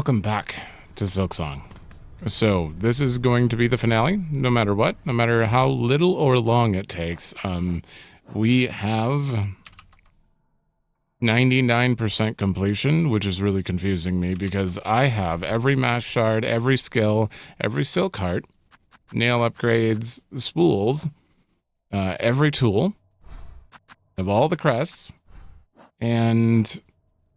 welcome back to Silksong. So this is going to be the finale, no matter what, no matter how little or long it takes. We have 99% completion, which is really confusing me because I have every mass shard, every skill, every silk heart, nail upgrades, spools, every tool, of all the crests, and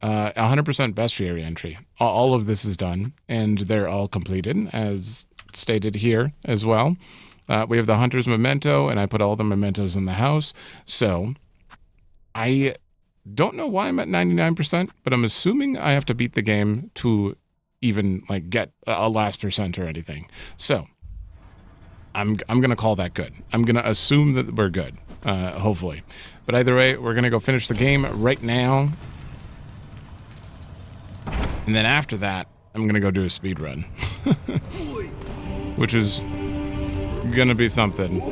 100% bestiary entry. All of this is done, and they're all completed, as stated here as well. We have the Hunter's Memento, and I put all the mementos in the house. So, I don't know why I'm at 99%, but I'm assuming I have to beat the game to even, like, get a last percent or anything. So, I'm going to call that good. I'm going to assume that we're good, hopefully. But either way, we're going to go finish the game right now. And then after that, I'm going to go do a speed run. Which is going to be something.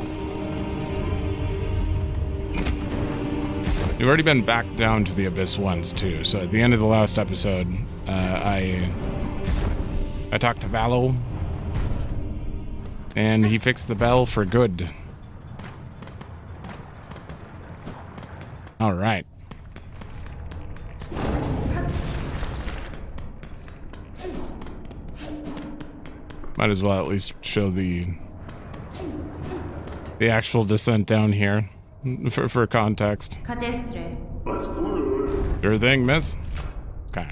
We've already been back down to the abyss once, too. So at the end of the last episode, I talked to Valo. And he fixed the bell for good. All right. Might as well at least show the actual descent down here for context. Sure thing, miss. Okay.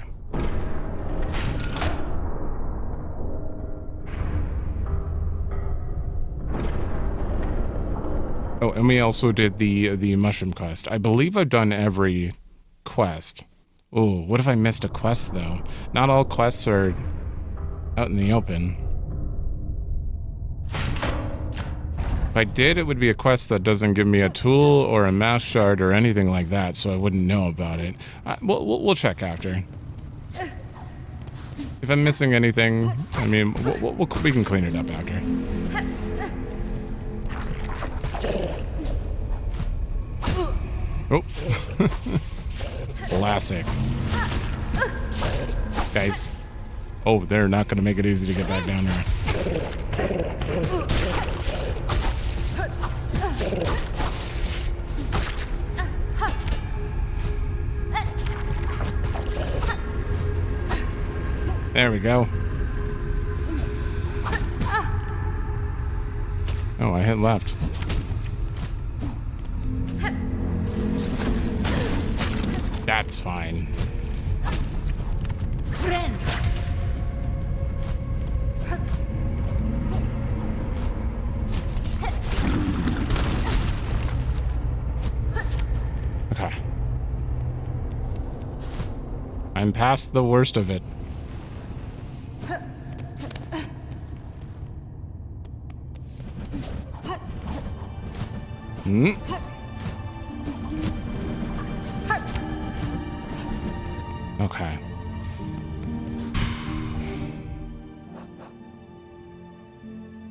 Oh, and we also did the mushroom quest. I believe I've done every quest. Oh, what if I missed a quest though? Not all quests are out in the open. If I did, it would be a quest that doesn't give me a tool or a mass shard or anything like that, so I wouldn't know about it. We'll check after. If I'm missing anything, I mean, we can clean it up after. Oh. Classic. Guys. Oh, they're not going to make it easy to get back down there. There we go. Oh, I hit left. That's fine. Okay. I'm past the worst of it. Hmm. Okay.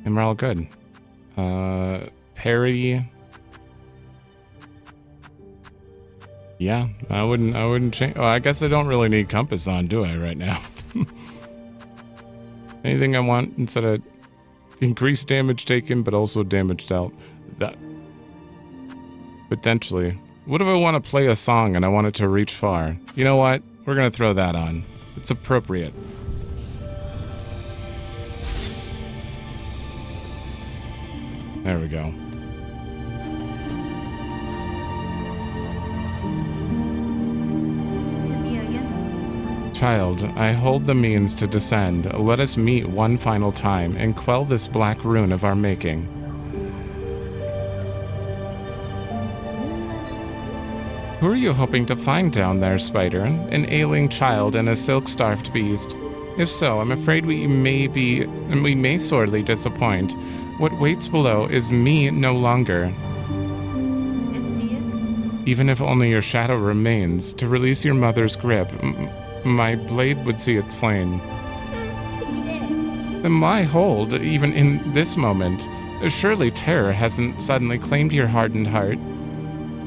And we're all good. Parry. Yeah, I wouldn't change. Oh, I guess I don't really need compass on, do I, right now? Anything I want instead of increased damage taken, but also damage dealt. That. Potentially. What if I want to play a song and I want it to reach far? You know what? We're going to throw that on. It's appropriate. There we go. Child, I hold the means to descend. Let us meet one final time and quell this black rune of our making. Who are you hoping to find down there, Spider? An ailing child and a silk-starved beast? If so, I'm afraid we may sorely disappoint. What waits below is me no longer. Even if only your shadow remains, to release your mother's grip, my blade would see it slain. Then why hold, even in this moment? Surely terror hasn't suddenly claimed your hardened heart.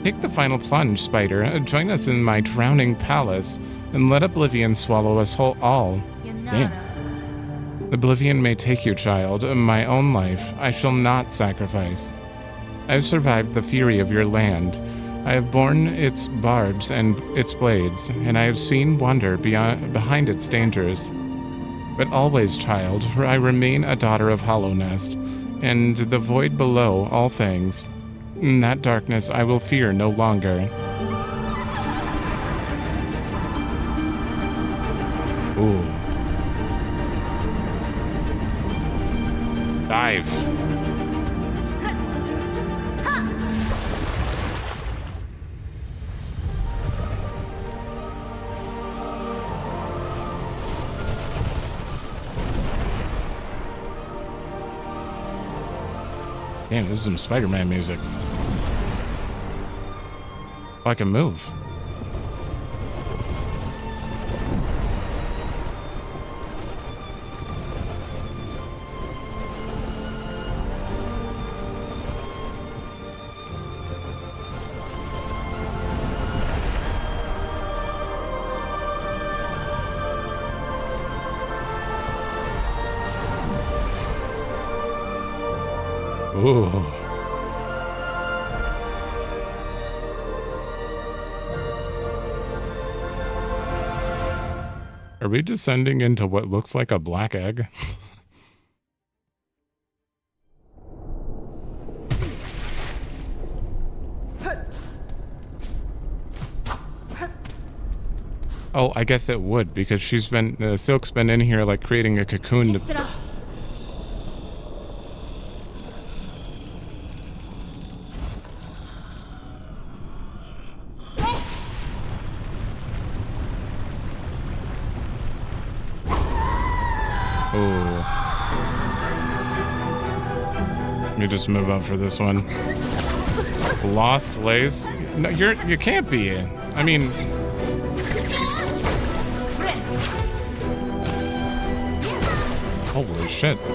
Take the final plunge, Spider. Join us in my drowning palace, and let oblivion swallow us all. Damn. Oblivion may take you, child. My own life I shall not sacrifice. I have survived the fury of your land. I have borne its barbs and its blades, and I have seen wonder behind its dangers. But always, child, I remain a daughter of Hollow Nest, and the void below all things. In that darkness I will fear no longer. Ooh. Dive. Damn, this is some Spider-Man music. Oh, I can move. Ooh. Are we descending into what looks like a black egg? Oh, I guess it would, because she's been, Silk's been in here like creating a cocoon to... Let me just move up for this one. Lost Lace? No, you can't be. I mean... Holy shit. Okay.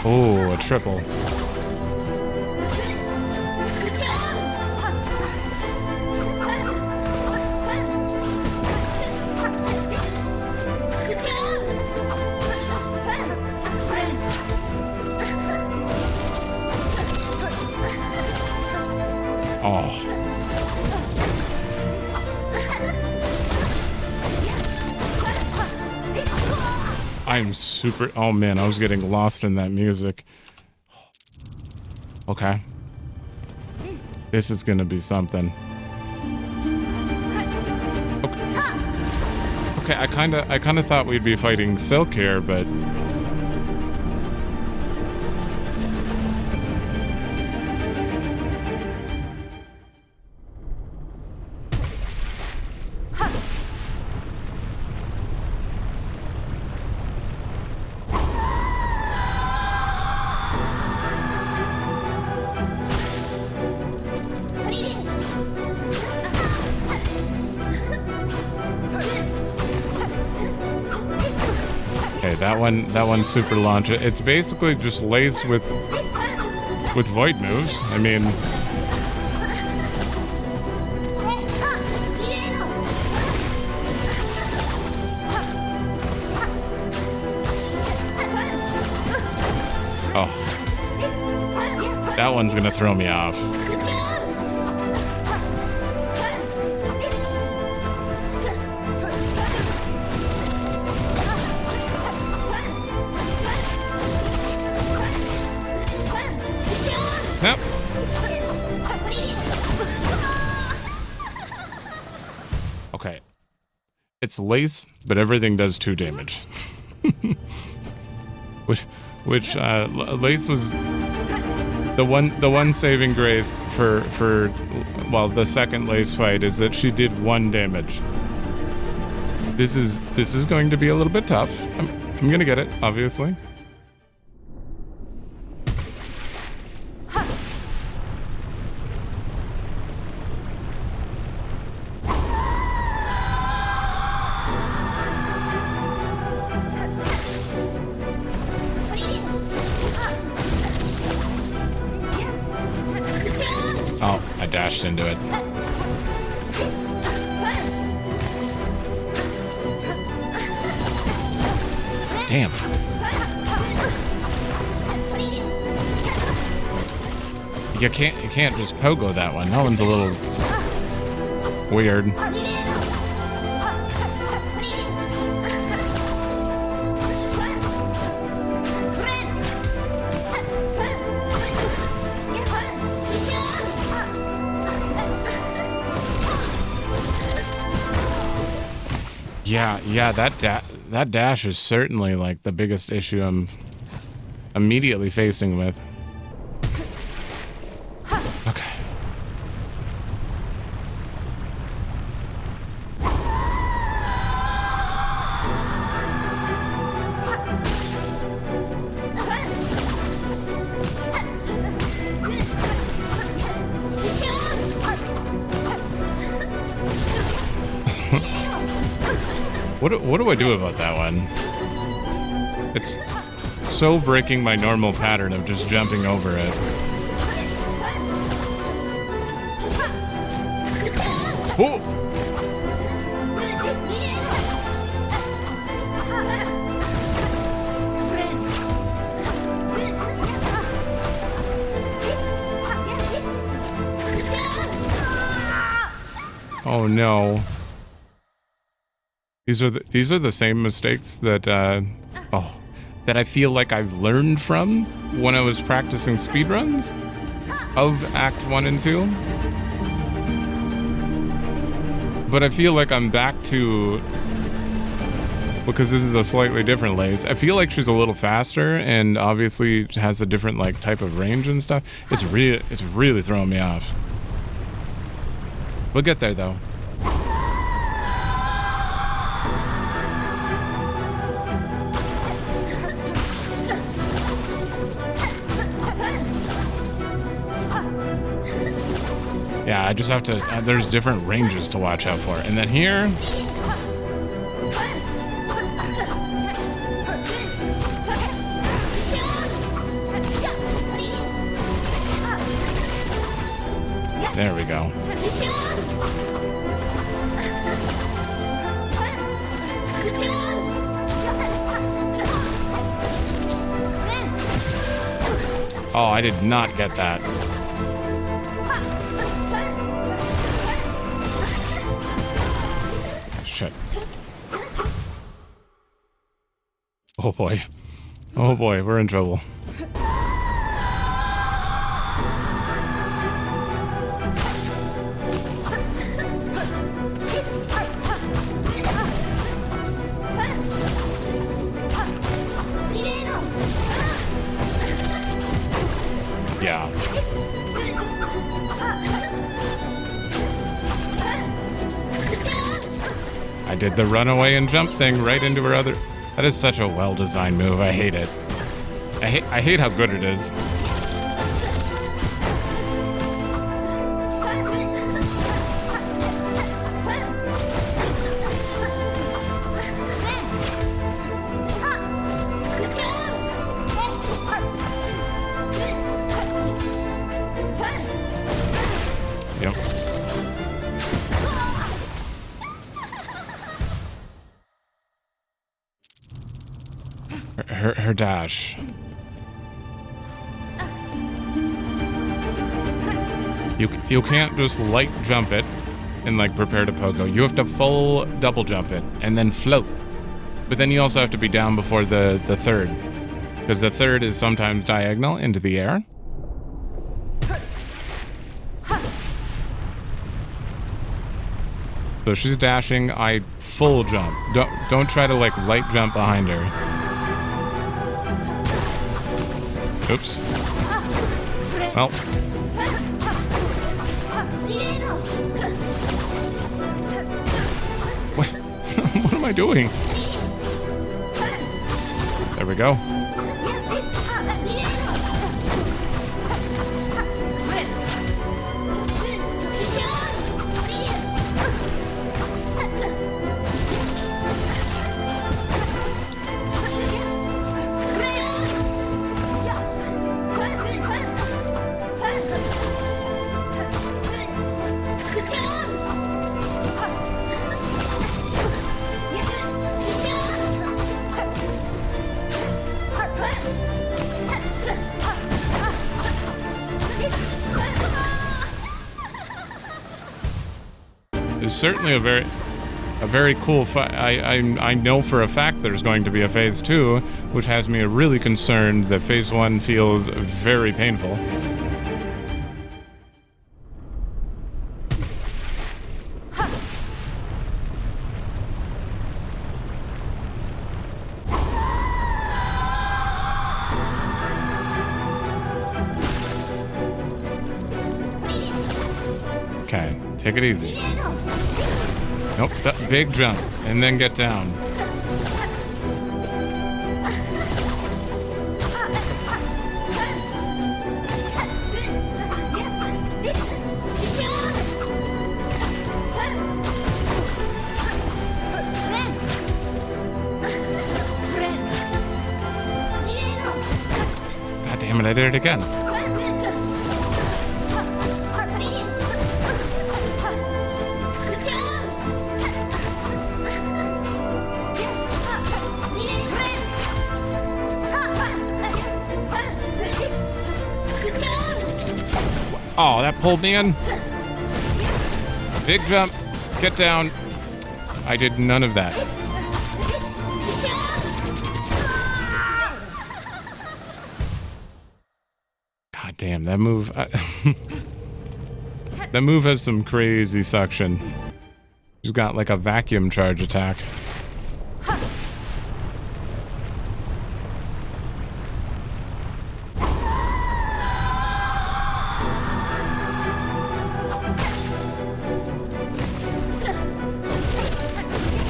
Oh, a triple. I'm super... Oh, man, I was getting lost in that music. Okay. This is gonna be something. Okay, I kinda thought we'd be fighting Silk here, but... That one's super launch. It's basically just laced with void moves. I mean, oh, that one's gonna throw me off. Yep. Okay. It's lace, but everything does 2 damage. which lace was the one saving grace for well, the second lace fight is that she did 1 damage. This is going to be a little bit tough. I'm gonna get it, obviously. dashed into it. Damn. You can't just pogo that one. That one's a little weird. Yeah, that dash is certainly like the biggest issue I'm immediately facing with. Okay. What do I do about that one? It's so breaking my normal pattern of just jumping over it. Oh! Oh no. These are the same mistakes that that I feel like I've learned from when I was practicing speedruns of Act 1 and 2. But I feel like I'm back to, because this is a slightly different Lace, I feel like she's a little faster and obviously has a different like type of range and stuff. It's really throwing me off. We'll get there though. Yeah, I just have to, there's different ranges to watch out for. And then here, there we go. Oh, I did not get that. Shit. Oh boy. Oh boy, we're in trouble. Yeah. I did the runaway and jump thing right into her other... That is such a well-designed move. I hate it. I hate how good it is. Yep. Her dash. You can't just light jump it and like prepare to pogo. You have to full double jump it and then float. But then you also have to be down before the third, because the third is sometimes diagonal into the air. So she's dashing, I full jump. Don't try to like light jump behind her. Oops. Well. What am I doing? There we go. is certainly a very cool I know for a fact there's going to be a phase 2, which has me really concerned that phase 1 feels very painful. Okay, take it easy. Nope, big jump, and then get down. God damn it, I did it again. Oh, that pulled me in. Big jump. Get down. I did none of that. God damn, that move. That move has some crazy suction. She's got like a vacuum charge attack.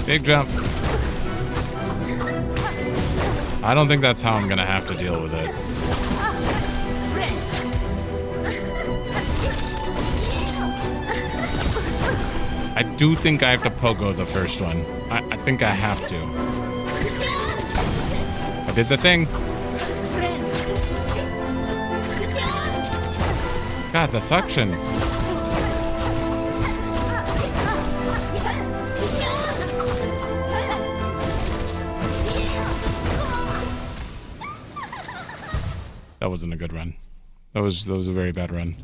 Big jump. I don't think that's how I'm gonna have to deal with it. I do think I have to pogo the first one. I think I have to. I did the thing. God, the suction. That wasn't a good run. That was a very bad run.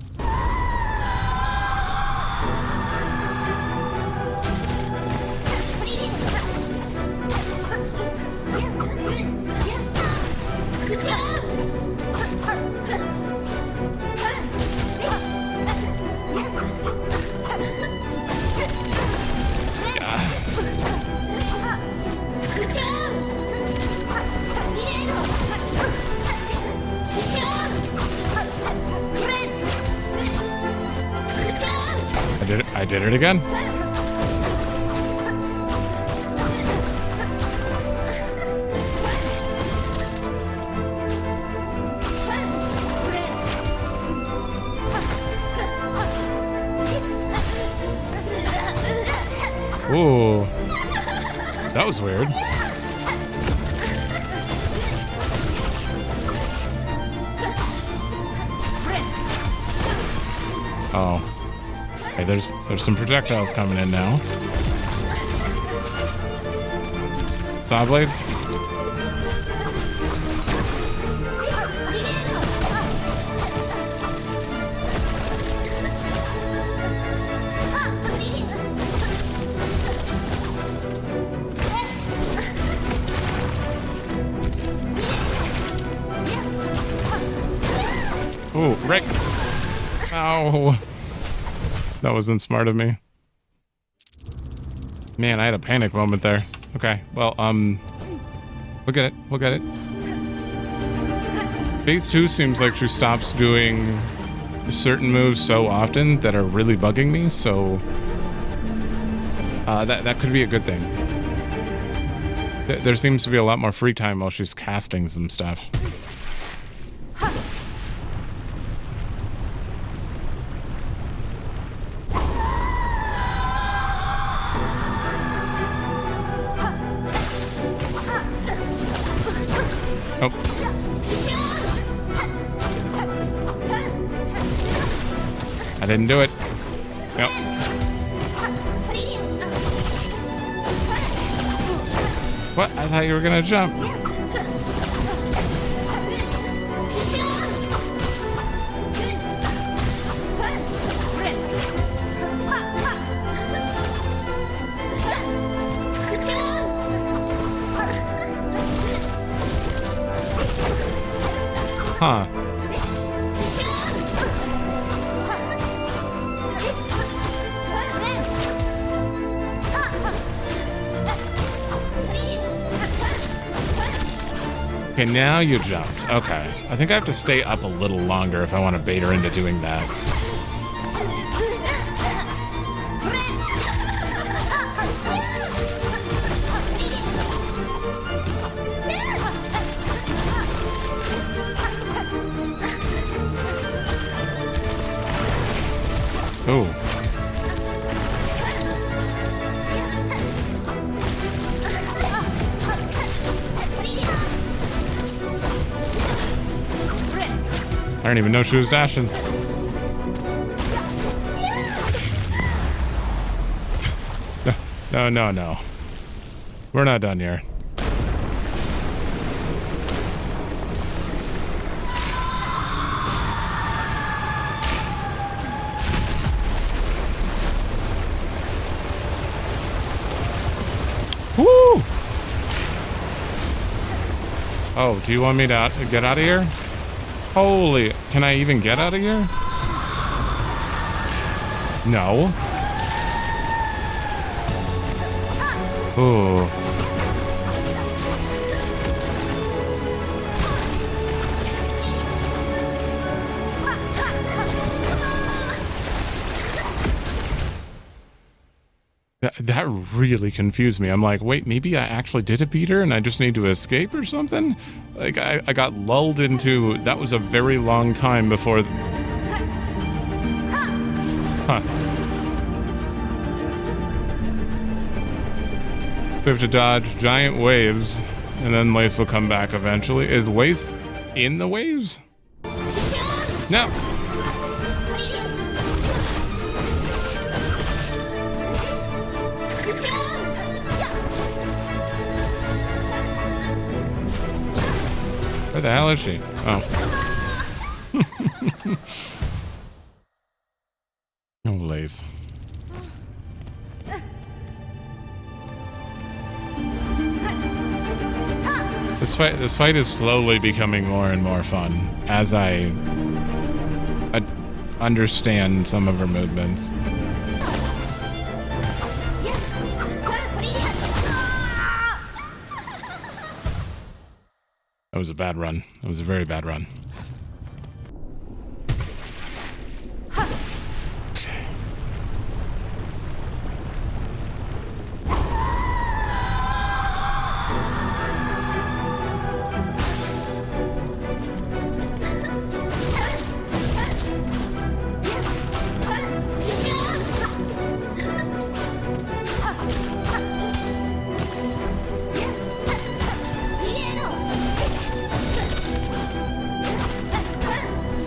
I did it again. Ooh. That was weird. Oh. Okay, there's some projectiles coming in now. Saw blades. Ooh, Rick. Ow. That wasn't smart of me. Man, I had a panic moment there. Okay, well, we'll get it. We'll get it. Phase 2 seems like she stops doing certain moves so often that are really bugging me, so that could be a good thing. There seems to be a lot more free time while she's casting some stuff. Oh. I didn't do it. Yep. What? I thought you were gonna jump. Huh. Okay, now you jumped. Okay. I think I have to stay up a little longer if I want to bait her into doing that. Oh. I don't even know she was dashing. No. We're not done here. Woo! Oh, do you want me to get out of here? Holy, can I even get out of here? No. Ooh. That really confused me. I'm like, wait, maybe I actually did a beat her and I just need to escape or something? Like, I got lulled into... That was a very long time before... Huh. We have to dodge giant waves, and then Lace will come back eventually. Is Lace in the waves? No. Where the hell is she? Oh. Oh, Lace. This fight is slowly becoming more and more fun as I understand some of her movements. That was a bad run. That was a very bad run. Okay.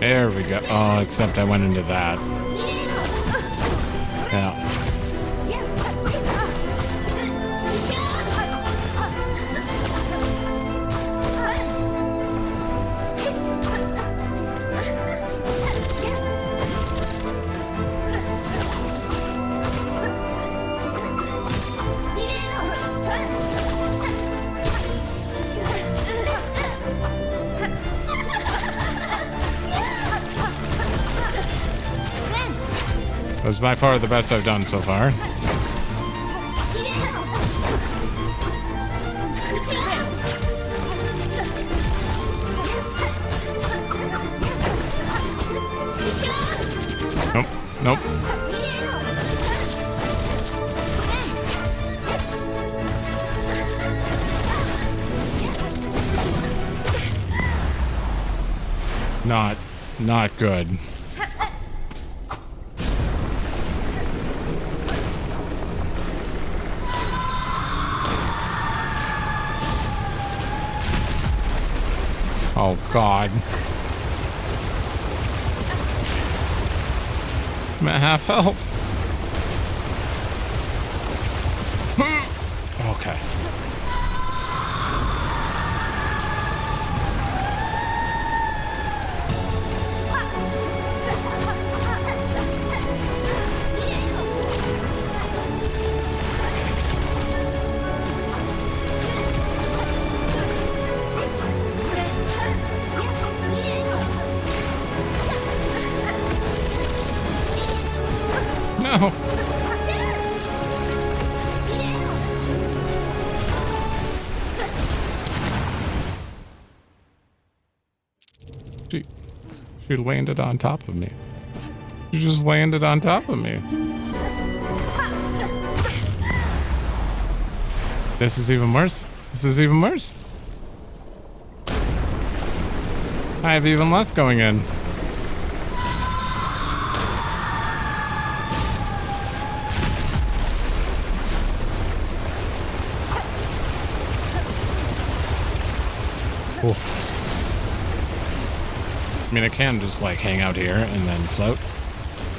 There we go. Oh, except I went into that. Yeah. That was by far the best I've done so far. Nope, nope. Not good. Oh, God. I'm at half health. Okay. She landed on top of me. She just landed on top of me. This is even worse. This is even worse. I have even less going in. Cool. I mean, I can just like hang out here and then float.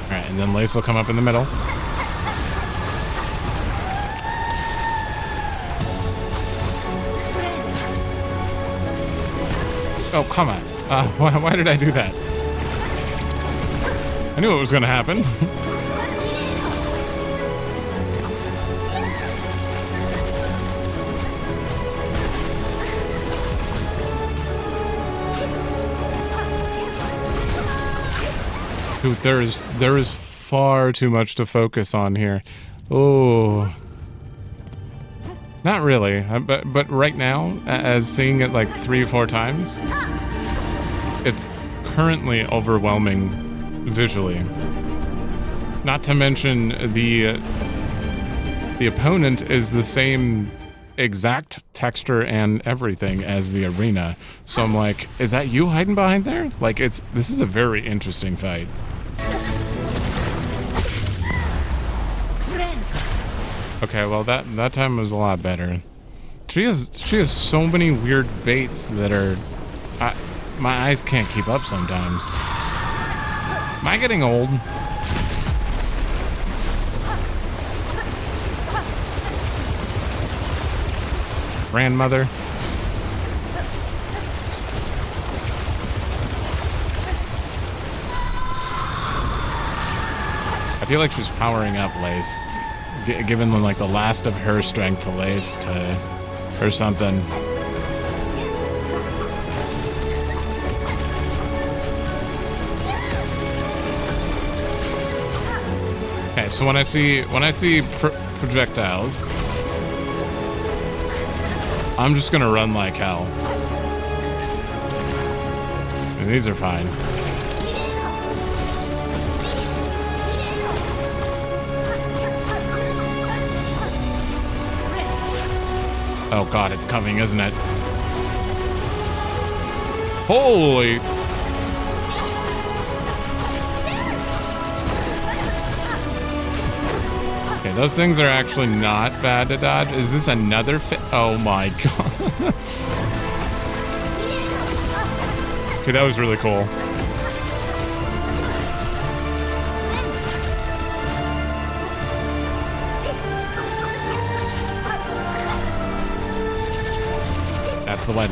All right, and then Lace will come up in the middle. Oh, come on. Why did I do that? I knew it was gonna happen. Dude, there is far too much to focus on here. Oh. Not really, but right now, as seeing it like 3 or 4 times, it's currently overwhelming visually. Not to mention the opponent is the same exact texture and everything as the arena. So I'm like, is that you hiding behind there? Like, this is a very interesting fight. Okay, well that time was a lot better. She has so many weird baits that are, my eyes can't keep up sometimes. Am I getting old? Grandmother. I feel like she's powering up Lace. Giving them like the last of her strength to Lace to or something. Okay, so when I see projectiles, I'm just gonna run like hell. And these are fine. Oh god, it's coming, isn't it? Holy! Okay, those things are actually not bad to dodge. Is this another oh my god. Okay, that was really cool. That's the one.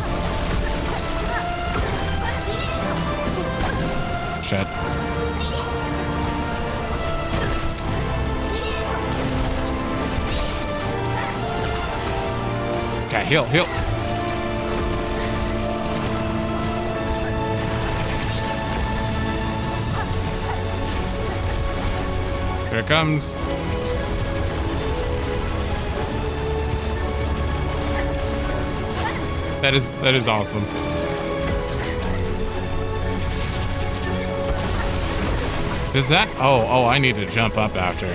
Shit. Okay, heal. Here it comes. That is awesome. Does that? Oh, I need to jump up after.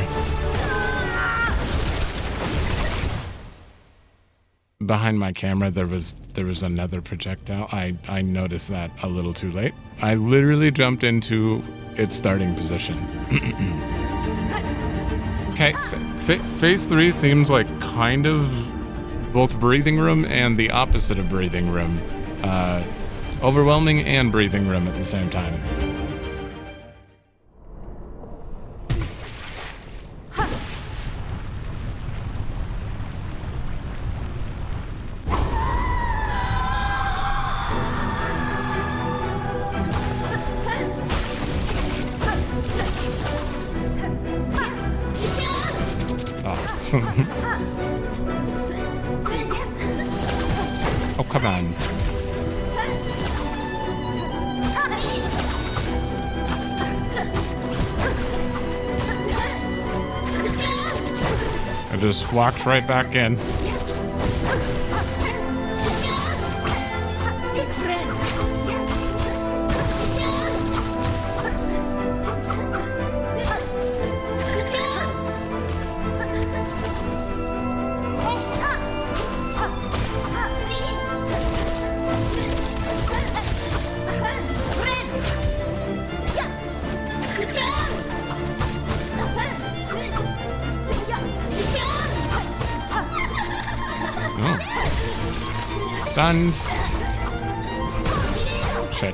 Behind my camera, there was another projectile. I noticed that a little too late. I literally jumped into its starting position. Okay, phase 3 seems like kind of both breathing room and the opposite of breathing room. Overwhelming and breathing room at the same time. Oh, come on. I just walked right back in. Stunned. Shit.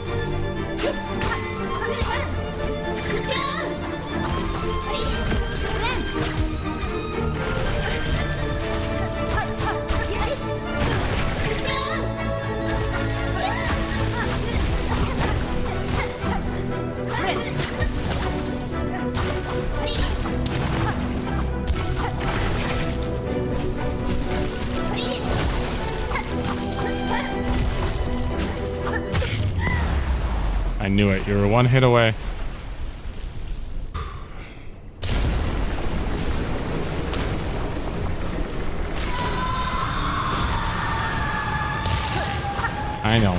I knew it. You were one hit away. I know.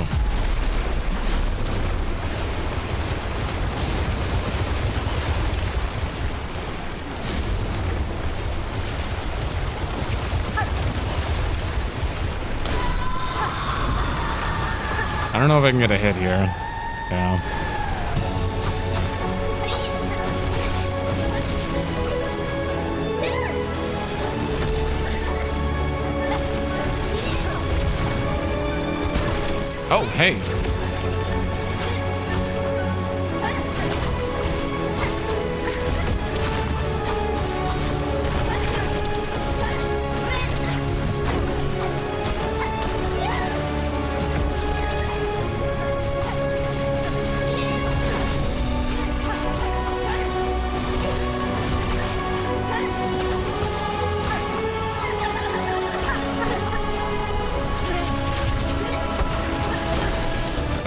I don't know if I can get a hit here. Yeah. Oh, hey.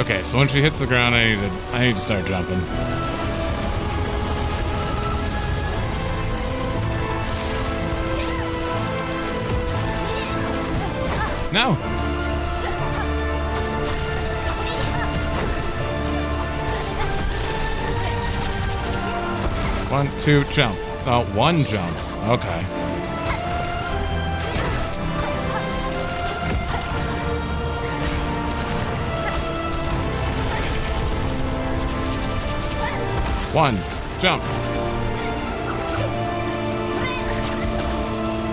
Okay, so when she hits the ground, I need to start jumping. No. One, two, jump. Oh, one jump. Okay. One, jump.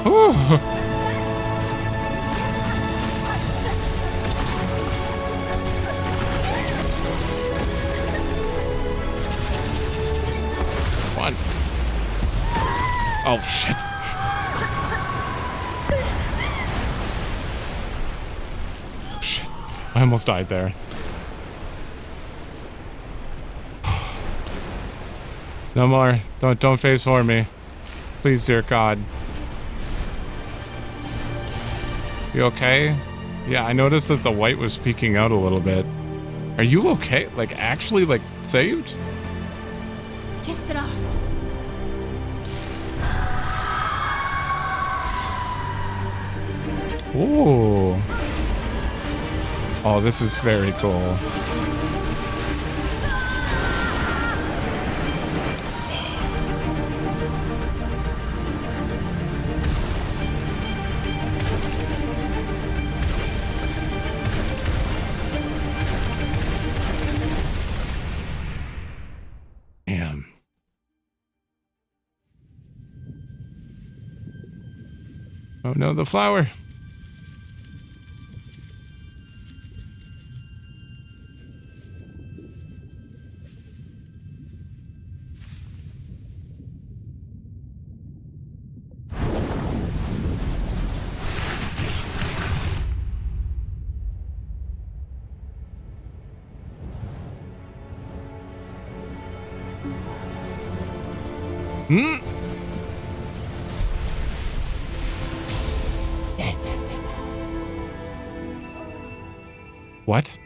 Ooh. One. Oh, shit. Shit. I almost died there. No more. Don't phase for me. Please, dear God. You okay? Yeah, I noticed that the white was peeking out a little bit. Are you okay? Like, actually, like, saved? Ooh. Oh, this is very cool. Oh no, the flower. Hmm? What?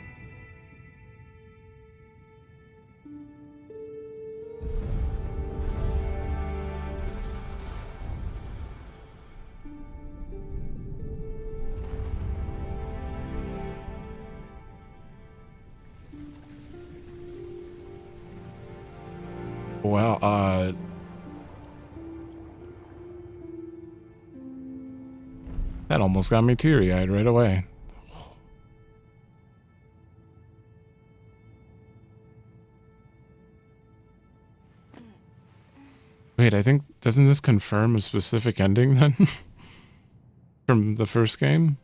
Well, that almost got me teary-eyed right away. Wait, I think, doesn't this confirm a specific ending then? From the first game?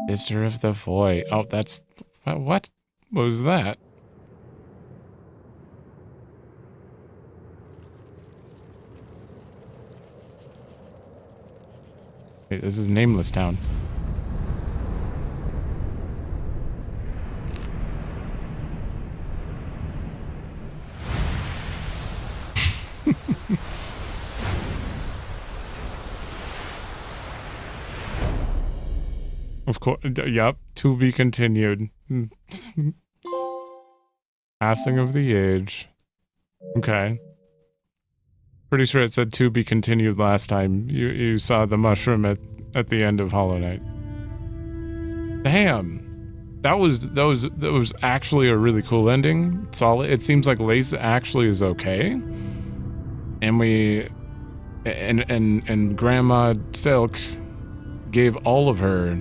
Sister of the Void. Oh, that's... What was that? Wait, this is Nameless Town. Of course, yep, to be continued. Passing of the age. Okay. Pretty sure it said to be continued last time. You saw the mushroom at the end of Hollow Knight. Damn. That was actually a really cool ending. Solid. It seems like Lace actually is okay. And Grandma Silk gave all of her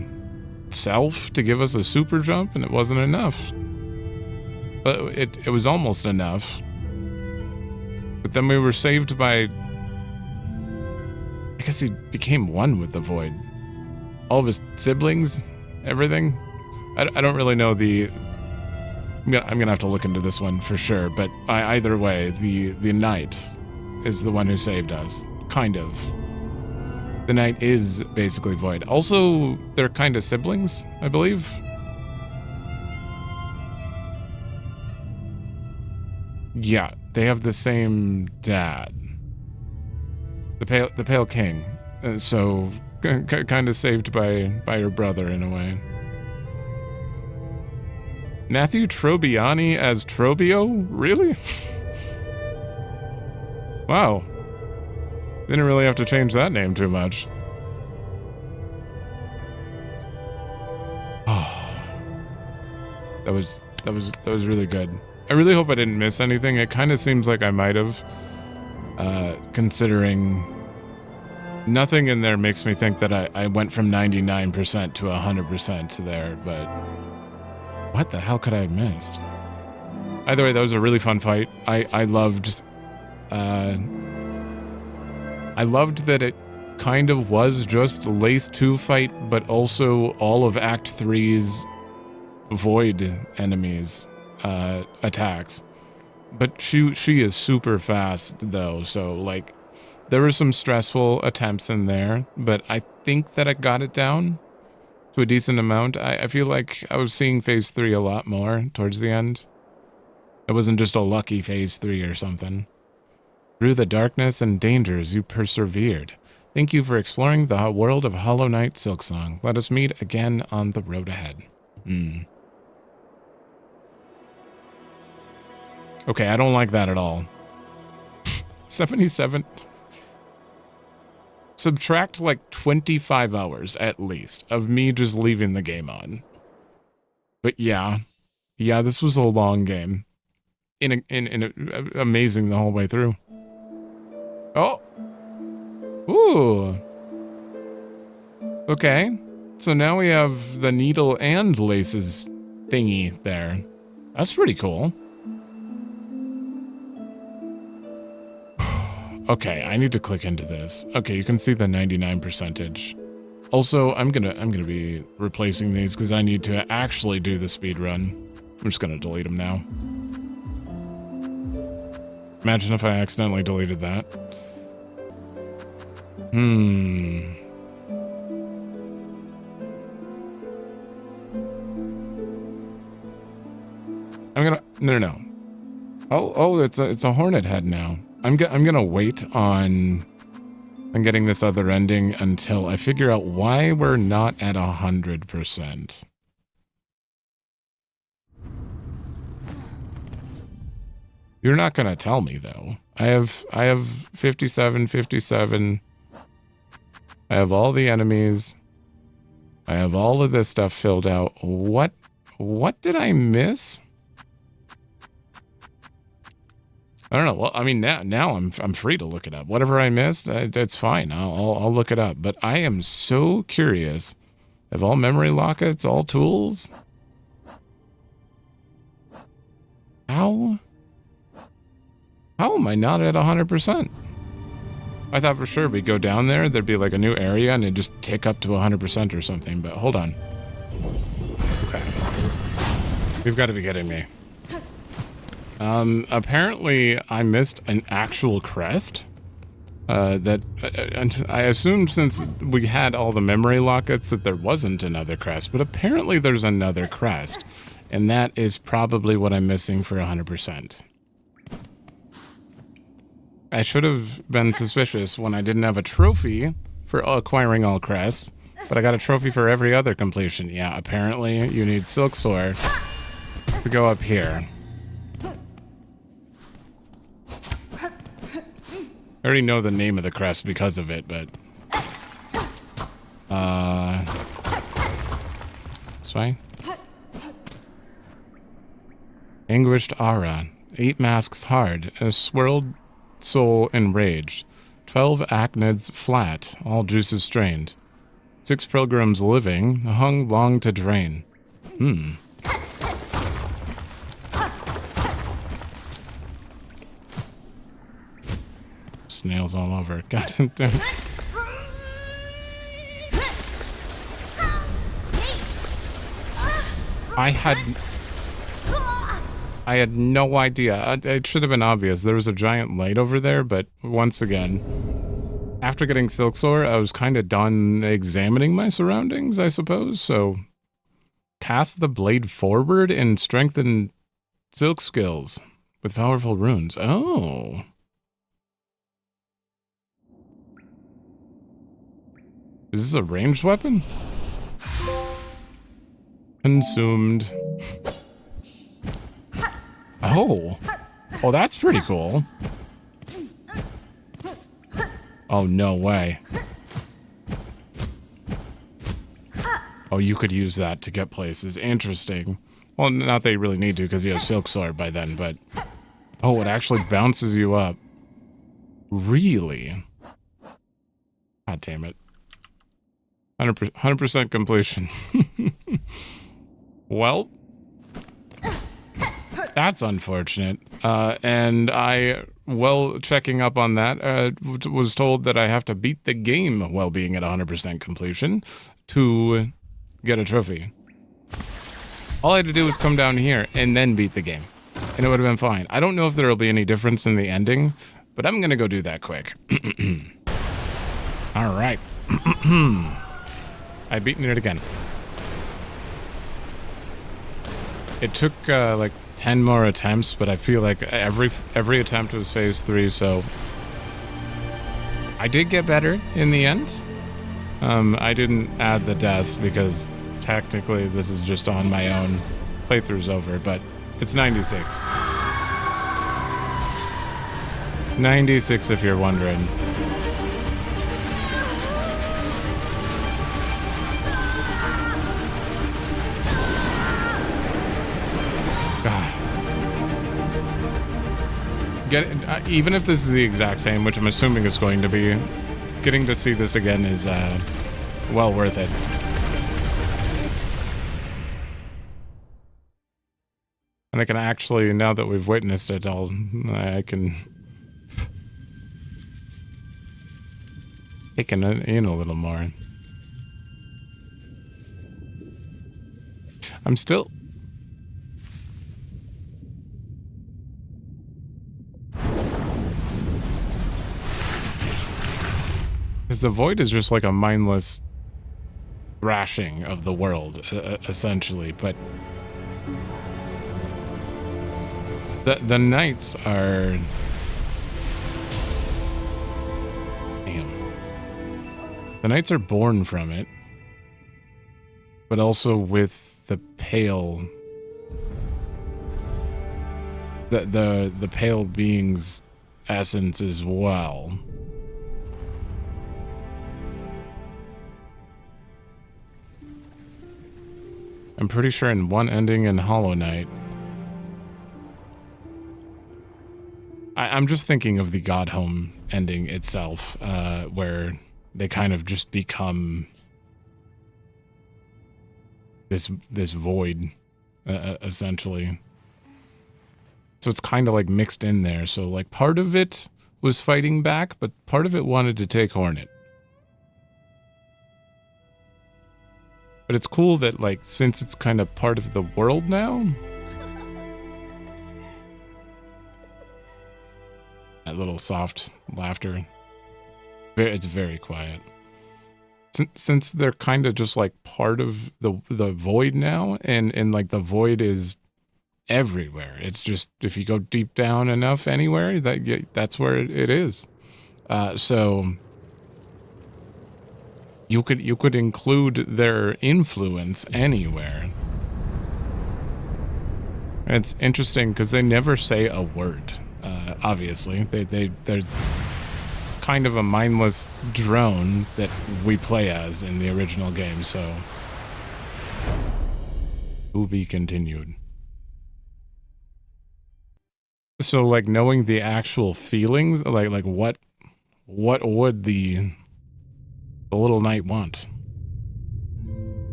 self to give us a super jump, and it wasn't enough. But it was almost enough. But then we were saved by... I guess he became one with the Void. All of his siblings, everything. I don't really know the... I'm gonna have to look into this one for sure, but either way, the Knight is the one who saved us. Kind of. The Knight is basically Void. Also, they're kind of siblings, I believe. Yeah, they have the same dad. The Pale King. So, kind of saved by her brother in a way. Matthew Trobiani as Trobio? Really? Wow. Didn't really have to change that name too much. Oh. That was really good. I really hope I didn't miss anything. It kind of seems like I might have, considering nothing in there makes me think that I went from 99% to 100% there, but what the hell could I have missed? Either way, that was a really fun fight. I loved that it kind of was just Lace 2 fight, but also all of Act 3's Void enemies attacks. But she is super fast though, so like there were some stressful attempts in there, but I think that I got it down to a decent amount. I feel like I was seeing phase 3 a lot more towards the end. It wasn't just a lucky phase 3 or something. Through the darkness and dangers you persevered. Thank you for exploring the world of Hollow Knight Silksong. Let us meet again on the road ahead. Okay, I don't like that at all. 77. Subtract like 25 hours at least of me just leaving the game on. But yeah, this was a long game. Amazing the whole way through. Oh. Ooh. Okay. So now we have the needle and laces thingy there. That's pretty cool. Okay, I need to click into this. Okay, you can see the 99%. Also, I'm gonna be replacing these because I need to actually do the speed run. I'm just gonna delete them now. Imagine if I accidentally deleted that. No. Oh, it's a Hornet head now. I'm gonna wait on getting this other ending until I figure out why we're not at 100%. You're not gonna tell me though. I have 57, 57. I have all the enemies. I have all of this stuff filled out. What did I miss? I don't know. Well, I mean, now I'm free to look it up. Whatever I missed, it's fine. I'll look it up. But I am so curious. Have all memory lockets, all tools? How am I not at 100%? I thought for sure we'd go down there, there'd be like a new area, and it'd just tick up to 100% or something. But hold on. Okay. You've got to be kidding me. Apparently I missed an actual crest. I assumed since we had all the memory lockets that there wasn't another crest, but apparently there's another crest. And that is probably what I'm missing for 100%. I should have been suspicious when I didn't have a trophy for acquiring all crests, but I got a trophy for every other completion. Yeah, apparently you need Silksong to go up here. I already know the name of the crest because of it, but... This way? Anguished aura. 8 masks hard. A swirled soul enraged. 12 acnids flat. All juices strained. 6 pilgrims living. Hung long to drain. Snails all over. God damn. I had no idea. It should have been obvious. There was a giant light over there, but once again, after getting Silksong, I was kind of done examining my surroundings, I suppose. So, cast the blade forward and strengthen silk skills with powerful runes. Oh. Is this a ranged weapon? Consumed. Oh. Oh, that's pretty cool. Oh, no way. Oh, you could use that to get places. Interesting. Well, not that you really need to because you have Silksong by then, but... Oh, it actually bounces you up. Really? God damn it. 100% completion. Well, that's unfortunate. And I, well, checking up on that, was told that I have to beat the game while being at 100% completion to get a trophy. All I had to do was come down here and then beat the game. And it would have been fine. I don't know if there will be any difference in the ending, but I'm going to go do that quick. All right. I've beaten it again. It took like 10 more attempts, but I feel like every attempt was phase 3, so I did get better in the end. I didn't add the deaths because technically this is just on my own. Playthrough's over, but it's 96. 96 if you're wondering. Even if this is the exact same, which I'm assuming it's going to be, getting to see this again is well worth it. And I can actually, now that we've witnessed it all, I can take it in a little more. I'm still... Because the void is just like a mindless thrashing of the world, essentially, but the knights are... Damn. The knights are born from it, but also with the pale... The pale being's essence as well. I'm pretty sure in one ending in Hollow Knight. I'm just thinking of the God Home ending itself, where they kind of just become this void, essentially. So it's kind of like mixed in there. So like part of it was fighting back, but part of it wanted to take Hornet. But it's cool that, like, since it's kind of part of the world now. That little soft laughter. It's very quiet. Since they're kind of just like part of the void now, and like the void is everywhere. It's just if you go deep down enough anywhere, that's where it is. So you could include their influence anywhere. And it's interesting because they never say a word. Obviously, they're kind of a mindless drone that we play as in the original game. So to be continued. So, like, knowing the actual feelings, like what would the little knight want?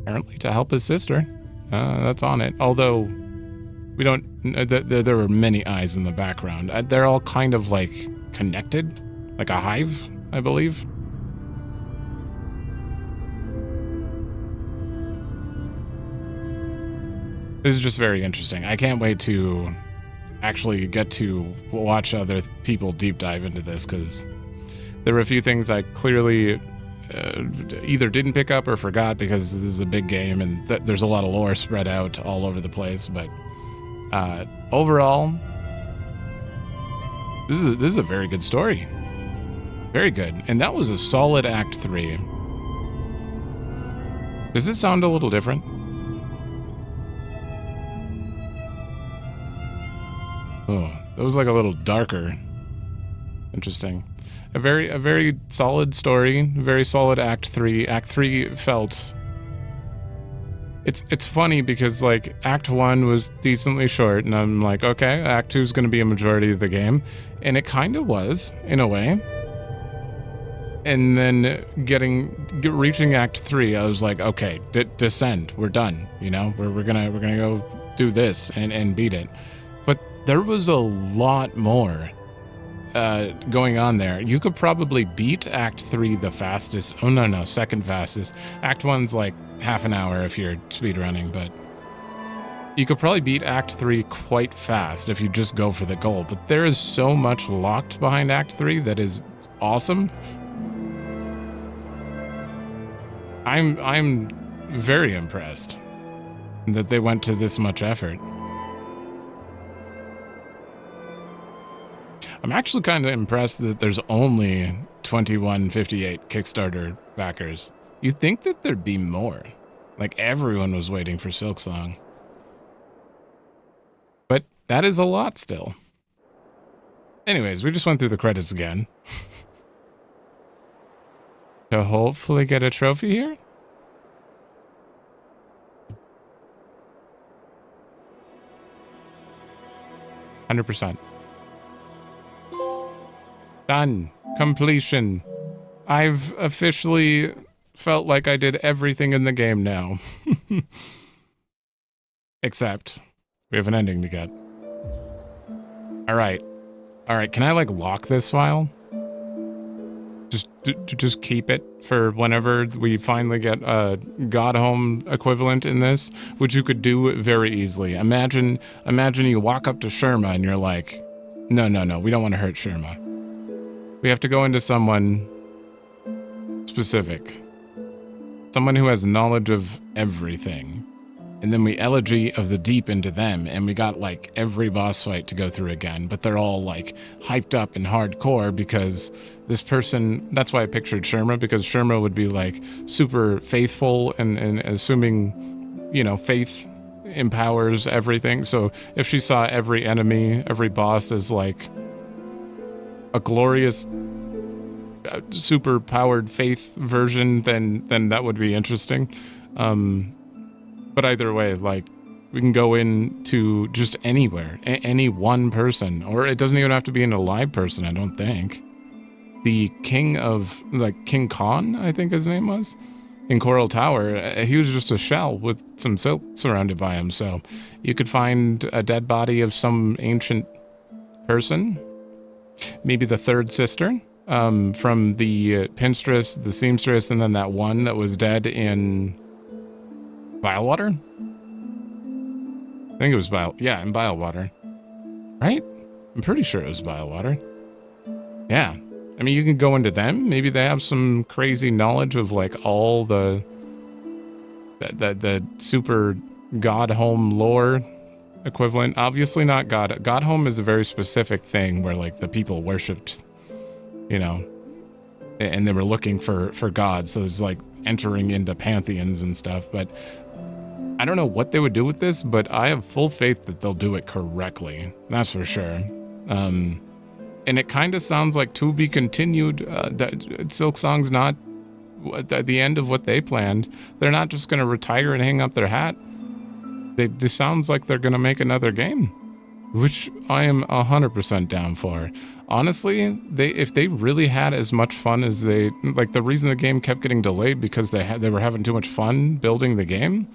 Apparently to help his sister. That's on it. Although we don't. There were many eyes in the background. They're all kind of like connected, like a hive, I believe. This is just very interesting. I can't wait to actually get to watch other people deep dive into this, because there were a few things I clearly either didn't pick up or forgot, because this is a big game and there's a lot of lore spread out all over the place. But overall, this is a very good story. Very good. And that was a solid Act 3. Does this sound a little different? Oh, that was like a little darker. Interesting. A very solid story, very solid Act 3. Act 3 felt... It's funny because, like, Act 1 was decently short, and I'm like, okay, Act 2 is going to be a majority of the game. And it kind of was, in a way. And then reaching Act 3, I was like, okay, descend, we're done, you know? We're gonna go do this and beat it. But there was a lot more going on there. You could probably beat Act 3 the fastest. Oh, no, second fastest. Act 1's like half an hour if you're speedrunning, but you could probably beat Act 3 quite fast if you just go for the goal. But there is so much locked behind Act 3 that is awesome. I'm very impressed that they went to this much effort. I'm actually kind of impressed that there's only 2158 Kickstarter backers. You'd think that there'd be more. Like, everyone was waiting for Silksong. But that is a lot still. Anyways, we just went through the credits again. To hopefully get a trophy here? %. Done. Completion. I've officially felt like I did everything in the game now. Except we have an ending to get. Alright. Alright, can I, like, lock this file? Just keep it for whenever we finally get a God Home equivalent in this, which you could do very easily. Imagine you walk up to Sherma and you're like, no, we don't want to hurt Sherma. We have to go into someone specific. Someone who has knowledge of everything. And then we elegy of the deep into them, and we got, like, every boss fight to go through again, but they're all, like, hyped up and hardcore because this person... That's why I pictured Sherma, because Sherma would be, like, super faithful and assuming, you know, faith empowers everything. So if she saw every enemy, every boss as, like, a glorious, super powered faith version, then that would be interesting. But either way, like, we can go into just anywhere, any one person, or it doesn't even have to be an alive person, I don't think. The king of, like, King Khan, I think his name was, in Coral Tower, he was just a shell with some silk surrounded by him, so you could find a dead body of some ancient person, maybe the third sister, from the pinstress, the seamstress, and then that one that was dead in... Bile water? I think it was bile. Yeah, and bile water. Right? I'm pretty sure it was bile water. Yeah. I mean, you can go into them. Maybe they have some crazy knowledge of like all the super God home lore equivalent. Obviously not God. God home is a very specific thing where like the people worshipped, you know, and they were looking for God. So it's like entering into pantheons and stuff. But I don't know what they would do with this, but I have full faith that they'll do it correctly. That's for sure. And it kind of sounds like to be continued. That Silksong's not at the end of what they planned. They're not just going to retire and hang up their hat. This sounds like they're going to make another game, which I am 100% down for. Honestly, if they really had as much fun as they like, the reason the game kept getting delayed because they were having too much fun building the game.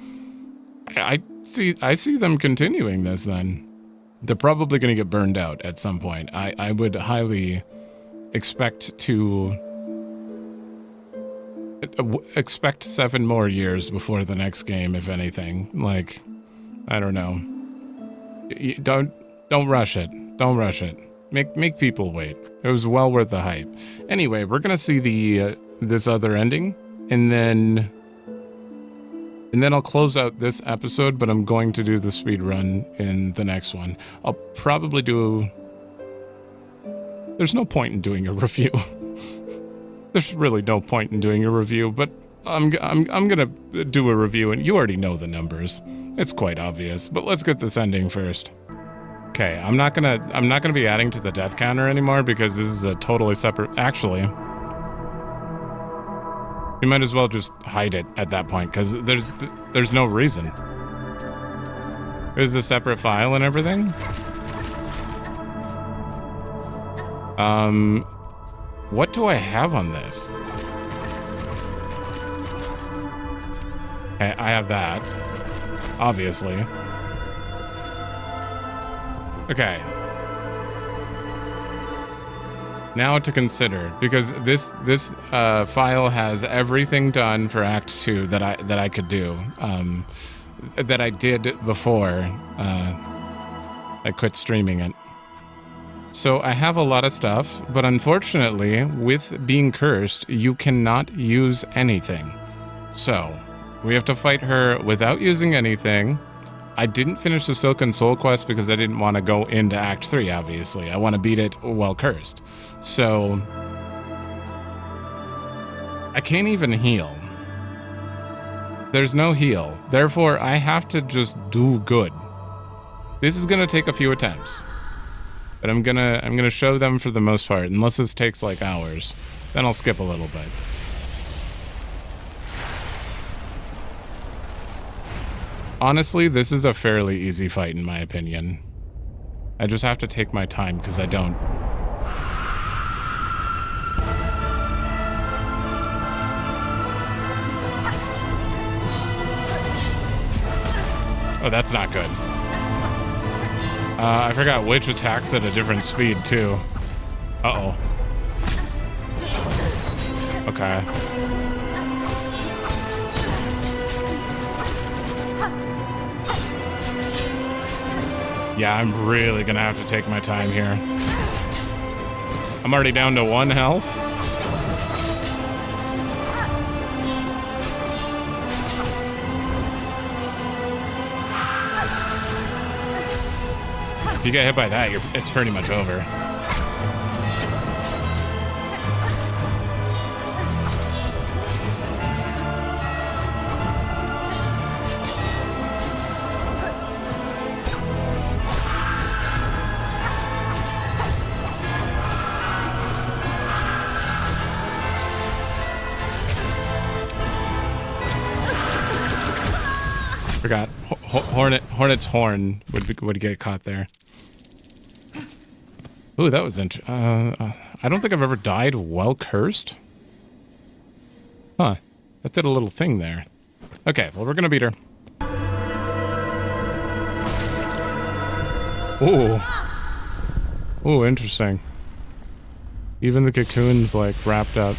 I see them continuing this then. They're probably going to get burned out at some point. I would highly expect 7 more years before the next game, if anything. Like, I don't know. Don't rush it. Don't rush it. Make people wait. It was well worth the hype. Anyway, we're gonna see this other ending, and then I'll close out this episode, but I'm going to do the speed run in the next one. I'll probably do... There's no point in doing a review. There's really no point in doing a review, but I'm gonna do a review, and you already know the numbers. It's quite obvious, but let's get this ending first. Okay, I'm not gonna be adding to the death counter anymore because this is a totally separate... Actually, we might as well just hide it at that point because there's no reason. There's a separate file and everything. What do I have on this? I have that, obviously. Okay. Now to consider, because this file has everything done for Act 2 that I could do, that I did before I quit streaming it. So I have a lot of stuff, but unfortunately, with being cursed, you cannot use anything. So we have to fight her without using anything. I didn't finish the Silk and Soul quest because I didn't want to go into Act 3, obviously. I want to beat it while cursed. So I can't even heal. There's no heal. Therefore, I have to just do good. This is going to take a few attempts. But I'm gonna show them for the most part, unless this takes like hours. Then I'll skip a little bit. Honestly, this is a fairly easy fight in my opinion. I just have to take my time because I don't. Oh, that's not good. I forgot which attacks at a different speed, too. Uh-oh. Okay. Yeah, I'm really gonna have to take my time here. I'm already down to 1 health. If you get hit by that, it's pretty much over. Forgot. Hornet's horn would get caught there. Ooh, that was interesting. I don't think I've ever died while cursed. Huh. That did a little thing there. Okay, well, we're gonna beat her. Ooh. Ooh, interesting. Even the cocoon's, like, wrapped up.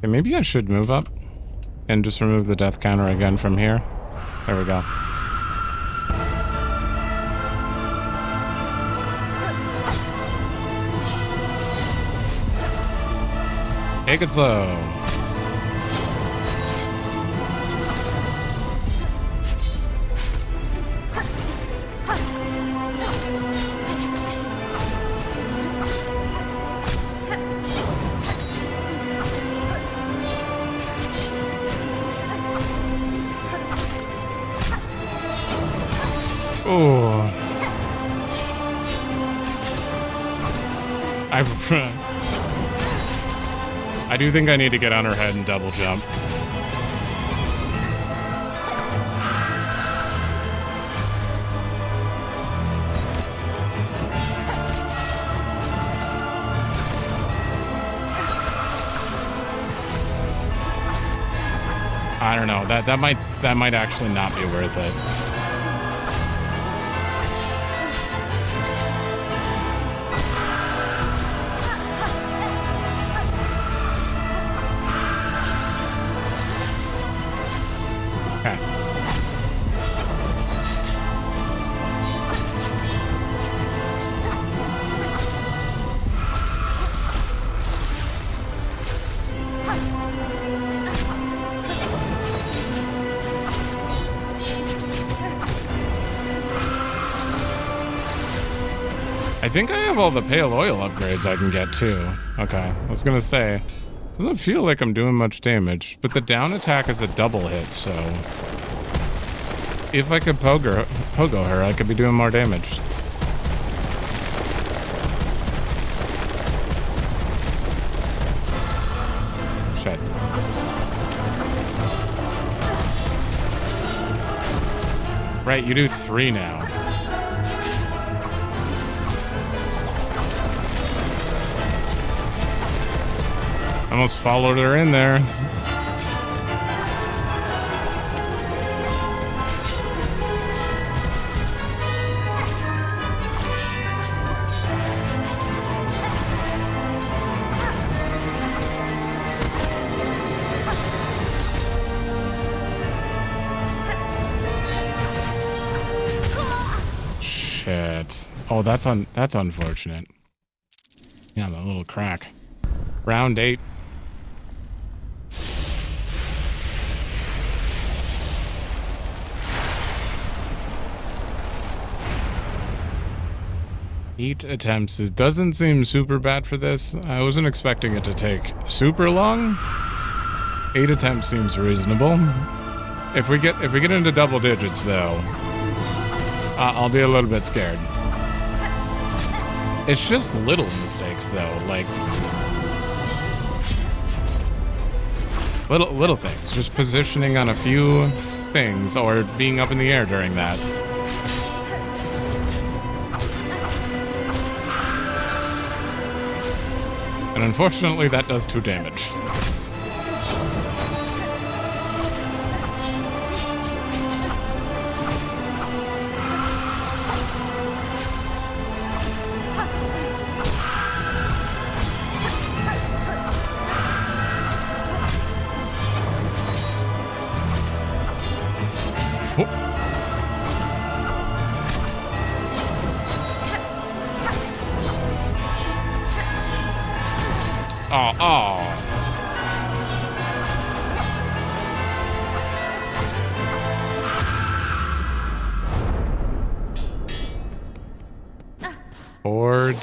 Okay, maybe I should move up and just remove the death counter again from here. There we go. Take it slow. Oh. I do think I need to get on her head and double jump. I don't know. That might actually not be worth it. I think I have all the pale oil upgrades I can get too. Okay, I was gonna say, doesn't feel like I'm doing much damage, but the down attack is a double hit, so if I could pogo her, I could be doing more damage. Shit. Right, you do 3 now. Almost followed her in there. Shit. Oh, that's unfortunate. Yeah, that little crack. Round 8. Eight attempts. It doesn't seem super bad for this. I wasn't expecting it to take super long. 8 attempts seems reasonable. If we get into double digits though, I'll be a little bit scared. It's just little mistakes though, like little things. Just positioning on a few things or being up in the air during that. And unfortunately, that does 2 damage.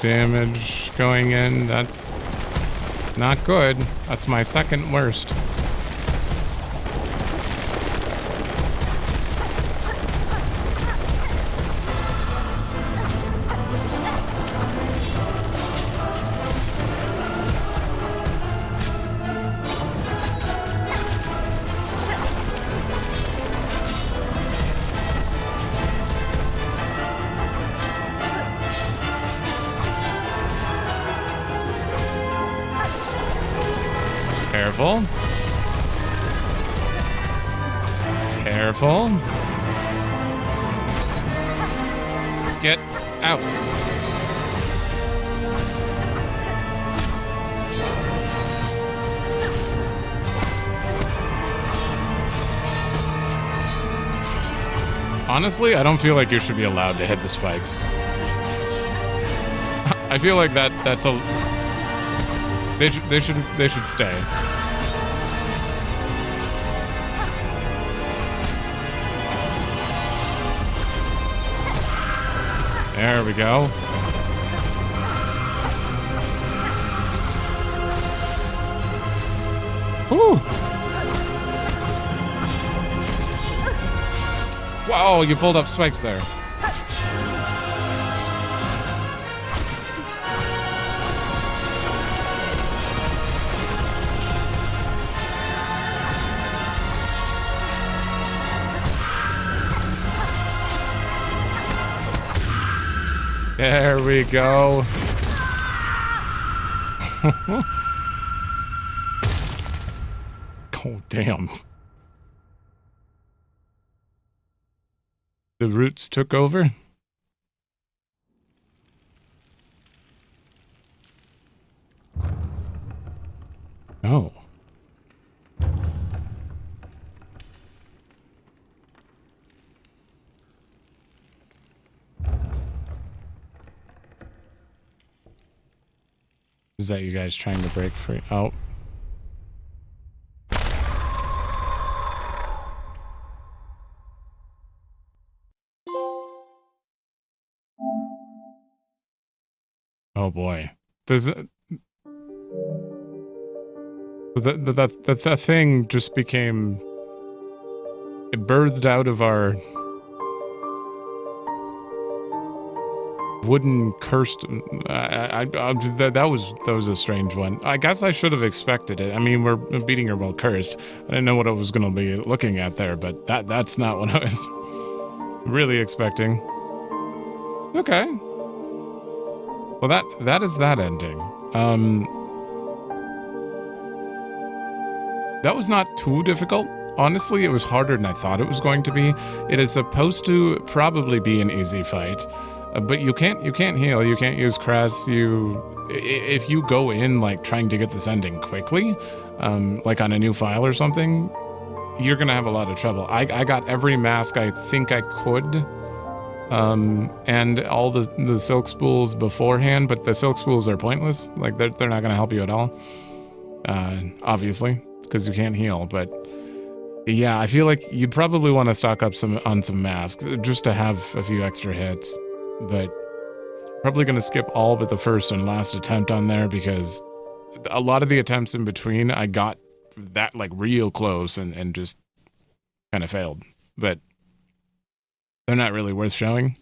Damage going in. That's not good. That's my second worst. Careful. Careful. Get out. Honestly, I don't feel like you should be allowed to hit the spikes. I feel like that's a... They should stay. There we go. Whew. Whoa, you pulled up spikes there. There we go. Oh, damn. The roots took over? Oh. Is that you guys trying to break free? Oh. Oh boy. Does it... That thing just became... It birthed out of our... wooden cursed... that was a strange one. I guess I should have expected it. I mean, we're beating her while cursed. I didn't know what I was going to be looking at there, but that's not what I was really expecting. Okay. Well, that is that ending. That was not too difficult. Honestly, it was harder than I thought it was going to be. It is supposed to probably be an easy fight. But you can't heal, you can't use crest, if you go in like trying to get this ending quickly, like on a new file or something, you're gonna have a lot of trouble. I got every mask I think I could, and all the silk spools beforehand, but the silk spools are pointless, like they're not gonna help you at all, obviously, because you can't heal, but yeah, I feel like you'd probably want to stock up on some masks, just to have a few extra hits. But probably going to skip all but the first and last attempt on there, because a lot of the attempts in between, I got that like real close and just kind of failed. But they're not really worth showing.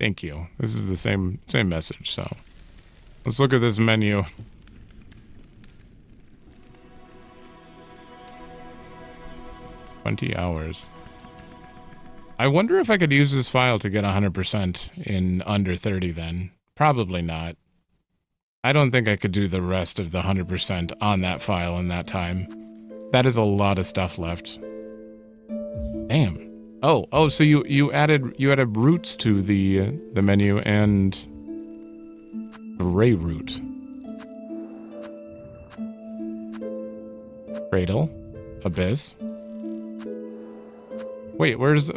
Thank you. This is the same message, so let's look at this menu. $20. I wonder if I could use this file to get 100% in under 30 then. Probably not. I don't think I could do the rest of the 100% on that file in that time. That is a lot of stuff left. Damn. Oh, so you added roots to the menu and ray root. Cradle. Abyss. Wait, where's...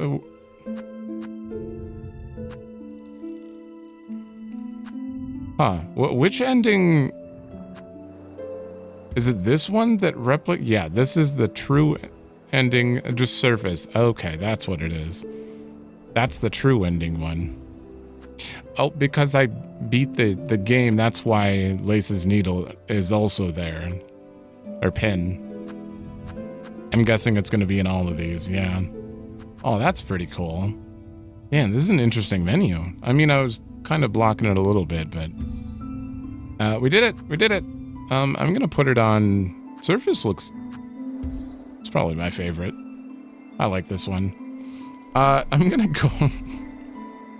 which ending... Is it this one that Yeah, this is the true ending, just surface. Okay, that's what it is. That's the true ending one. Oh, because I beat the game, that's why Lace's needle is also there. Or pin. I'm guessing it's going to be in all of these, yeah. Oh, that's pretty cool. Man, this is an interesting menu. I mean, I was kind of blocking it a little bit, but... we did it! We did it! I'm gonna put it on... Surface looks... It's probably my favorite. I like this one. I'm gonna go...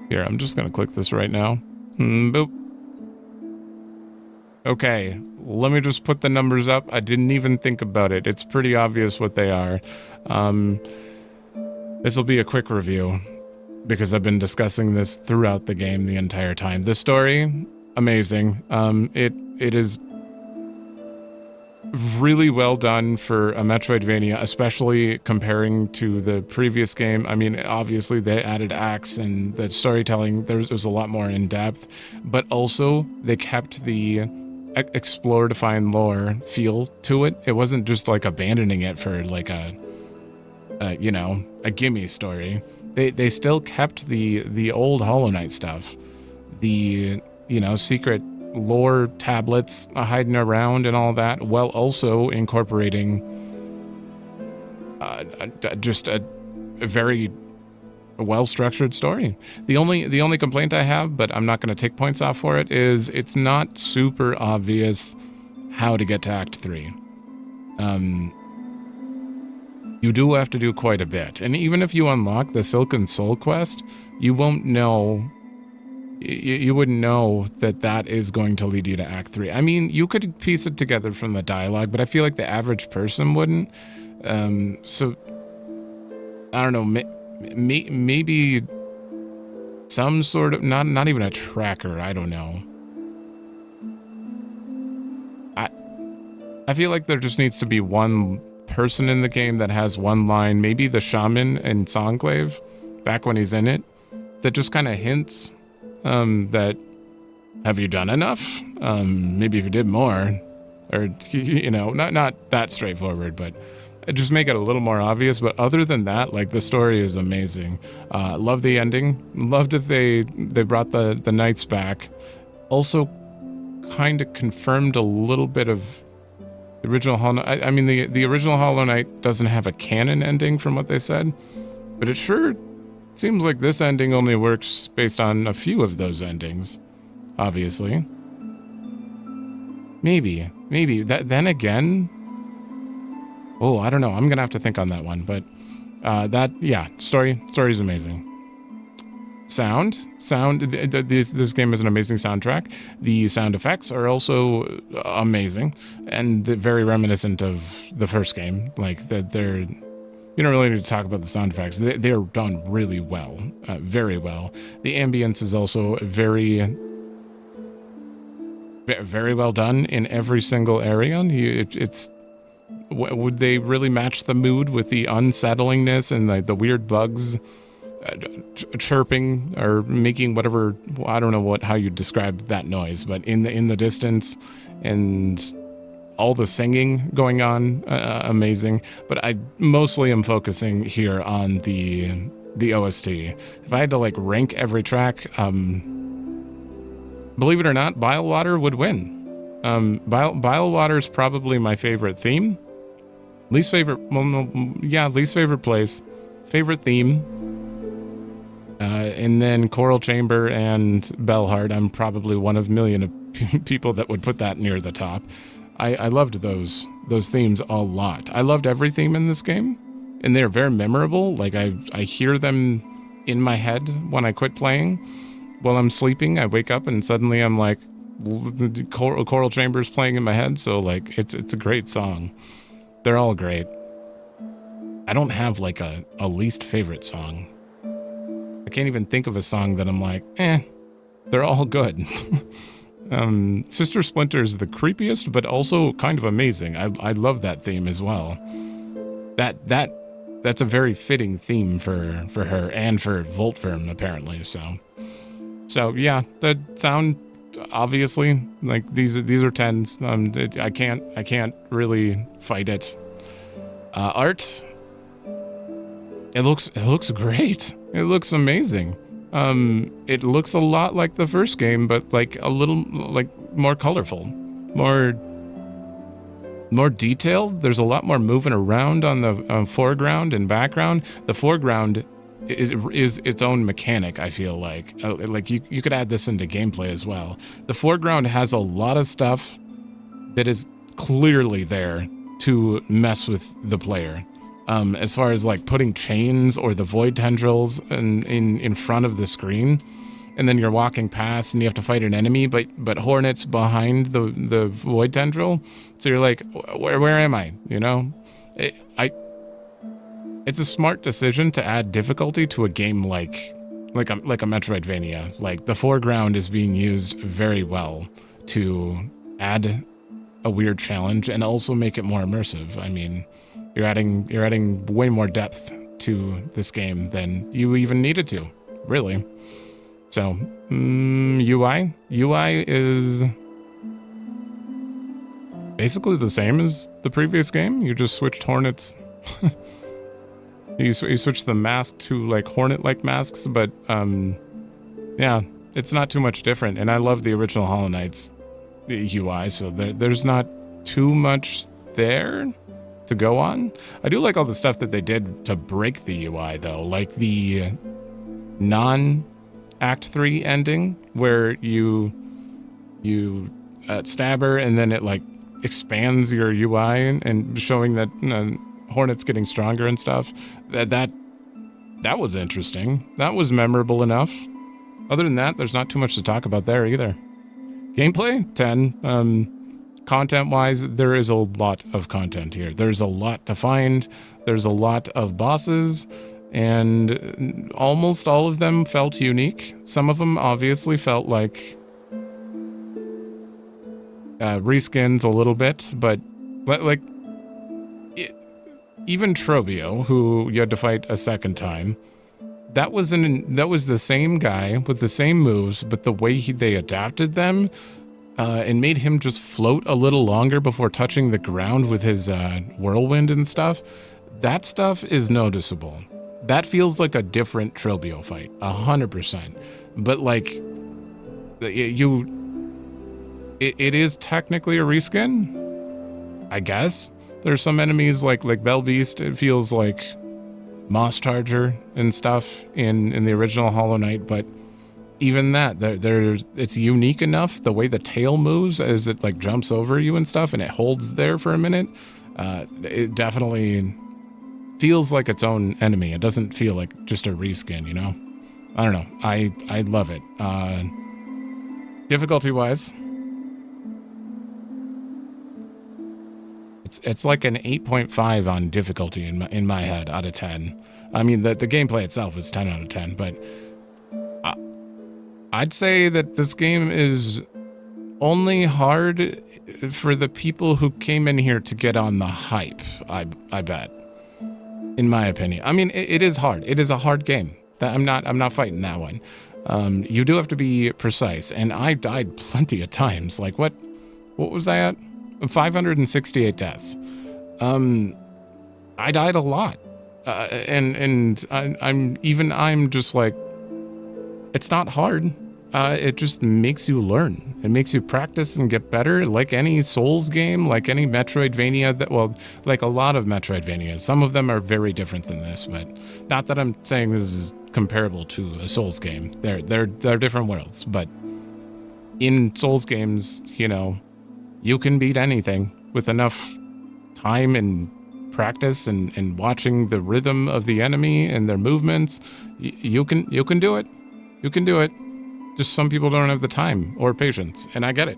Here, I'm just gonna click this right now. Boop. Okay, let me just put the numbers up. I didn't even think about it. It's pretty obvious what they are. This will be a quick review, because I've been discussing this throughout the game the entire time. The story, amazing. It is really well done for a Metroidvania, especially comparing to the previous game. I mean, obviously they added acts and the storytelling, there was a lot more in depth, but also they kept the explore to find lore feel to it. It wasn't just like abandoning it for like a gimme story. They still kept the old Hollow Knight stuff, the secret lore tablets hiding around and all that, while also incorporating just a very well-structured story. The only complaint I have, but I'm not going to take points off for it, is it's not super obvious how to get to Act 3. You do have to do quite a bit, and even if you unlock the Silken Soul quest, you won't know. You wouldn't know that is going to lead you to Act 3. I mean, you could piece it together from the dialogue, but I feel like the average person wouldn't. So, I don't know, maybe some sort of, not even a tracker, I don't know. I feel like there just needs to be one person in the game that has one line, maybe the shaman in Songclave, back when he's in it, that just kind of hints that, have you done enough? Maybe if you did more, or, not that straightforward, but just make it a little more obvious. But other than that, like, the story is amazing. Love the ending. Loved that they brought the knights back. Also kind of confirmed a little bit of the original Hollow Knight. I mean, the original Hollow Knight doesn't have a canon ending from what they said, but it sure seems like this ending only works based on a few of those endings, obviously. Maybe. Then again, oh, I don't know. I'm gonna have to think on that one, but story's amazing. Sound. This game is an amazing soundtrack. The sound effects are also amazing and very reminiscent of the first game. Like they're. You don't really need to talk about the sound effects. They're done really well, very well. The ambience is also very well done in every single area. Would they really match the mood with the unsettlingness and the weird bugs chirping or making whatever, I don't know how you describe that noise, but in the distance, and all the singing going on, amazing. But I mostly am focusing here on the OST. If I had to like rank every track, believe it or not, Bilewater would win. Bilewater is probably my favorite theme. Least favorite place. Favorite theme. And then Coral Chamber and Bellheart. I'm probably one of a million of people that would put that near the top. I loved those themes a lot. I loved every theme in this game, and they're very memorable. Like I hear them in my head when I quit playing. While I'm sleeping, I wake up and suddenly I'm like, the Coral Chamber's playing in my head. So like, it's a great song. They're all great. I don't have like a least favorite song. I can't even think of a song that I'm like, they're all good. Sister Splinter is the creepiest, but also kind of amazing. I love that theme as well. That's a very fitting theme for her and for Voltverm apparently. So yeah, the sound, obviously, like these are 10s. I can't really fight it. Art, it looks great. It looks amazing. It looks a lot like the first game, but like a little like more colorful, more detailed. There's a lot more moving around on the foreground and background. The foreground is its own mechanic, I feel like. Like you could add this into gameplay as well. The foreground has a lot of stuff that is clearly there to mess with the player. As far as like putting chains or the void tendrils in front of the screen, and then you're walking past and you have to fight an enemy, but Hornet's behind the void tendril, so you're like, where am I? You know, it's a smart decision to add difficulty to a game like a Metroidvania. Like the foreground is being used very well to add a weird challenge and also make it more immersive. I mean, you're adding way more depth to this game than you even needed to, really. So, UI is basically the same as the previous game. You just switched Hornets. you switched the mask to like Hornet-like masks, but yeah, it's not too much different. And I love the original Hollow Knight's UI, so there's not too much there to go on. I do like all the stuff that they did to break the UI, though, like the non-Act 3 ending, where you stab her and then it like expands your UI and showing that Hornet's getting stronger and stuff. That was interesting. That was memorable enough. Other than that, there's not too much to talk about there either. Gameplay, 10. Content-wise, there is a lot of content here. There's a lot to find. There's a lot of bosses, and almost all of them felt unique. Some of them obviously felt like reskins a little bit, but like even Trobio, who you had to fight a second time, that was the same guy with the same moves, but the way they adapted them and made him just float a little longer before touching the ground with his whirlwind and stuff. That stuff is noticeable. That feels like a different Trobio fight, 100%. But like, it is technically a reskin, I guess. There's some enemies like Bell Beast. It feels like Moss Charger and stuff in the original Hollow Knight, but even that, it's unique enough. The way the tail moves as it like jumps over you and stuff, and it holds there for a minute. It definitely feels like its own enemy. It doesn't feel like just a reskin, you know? I don't know. I love it. Difficulty-wise, it's like an 8.5 on difficulty in my head out of 10. I mean, the gameplay itself is 10 out of 10, but I'd say that this game is only hard for the people who came in here to get on the hype, I bet. In my opinion. I mean, it is hard. It is a hard game. I'm not fighting that one. You do have to be precise, and I died plenty of times. Like what was I at? 568 deaths. I died a lot. And I'm just like, it's not hard. It just makes you learn. It makes you practice and get better, like any Souls game, like any Metroidvania. Like a lot of Metroidvanias. Some of them are very different than this, but not that I'm saying this is comparable to a Souls game. They're different worlds, but in Souls games, you know, you can beat anything with enough time and practice and watching the rhythm of the enemy and their movements. You can do it. You can do it. Just some people don't have the time or patience, and I get it.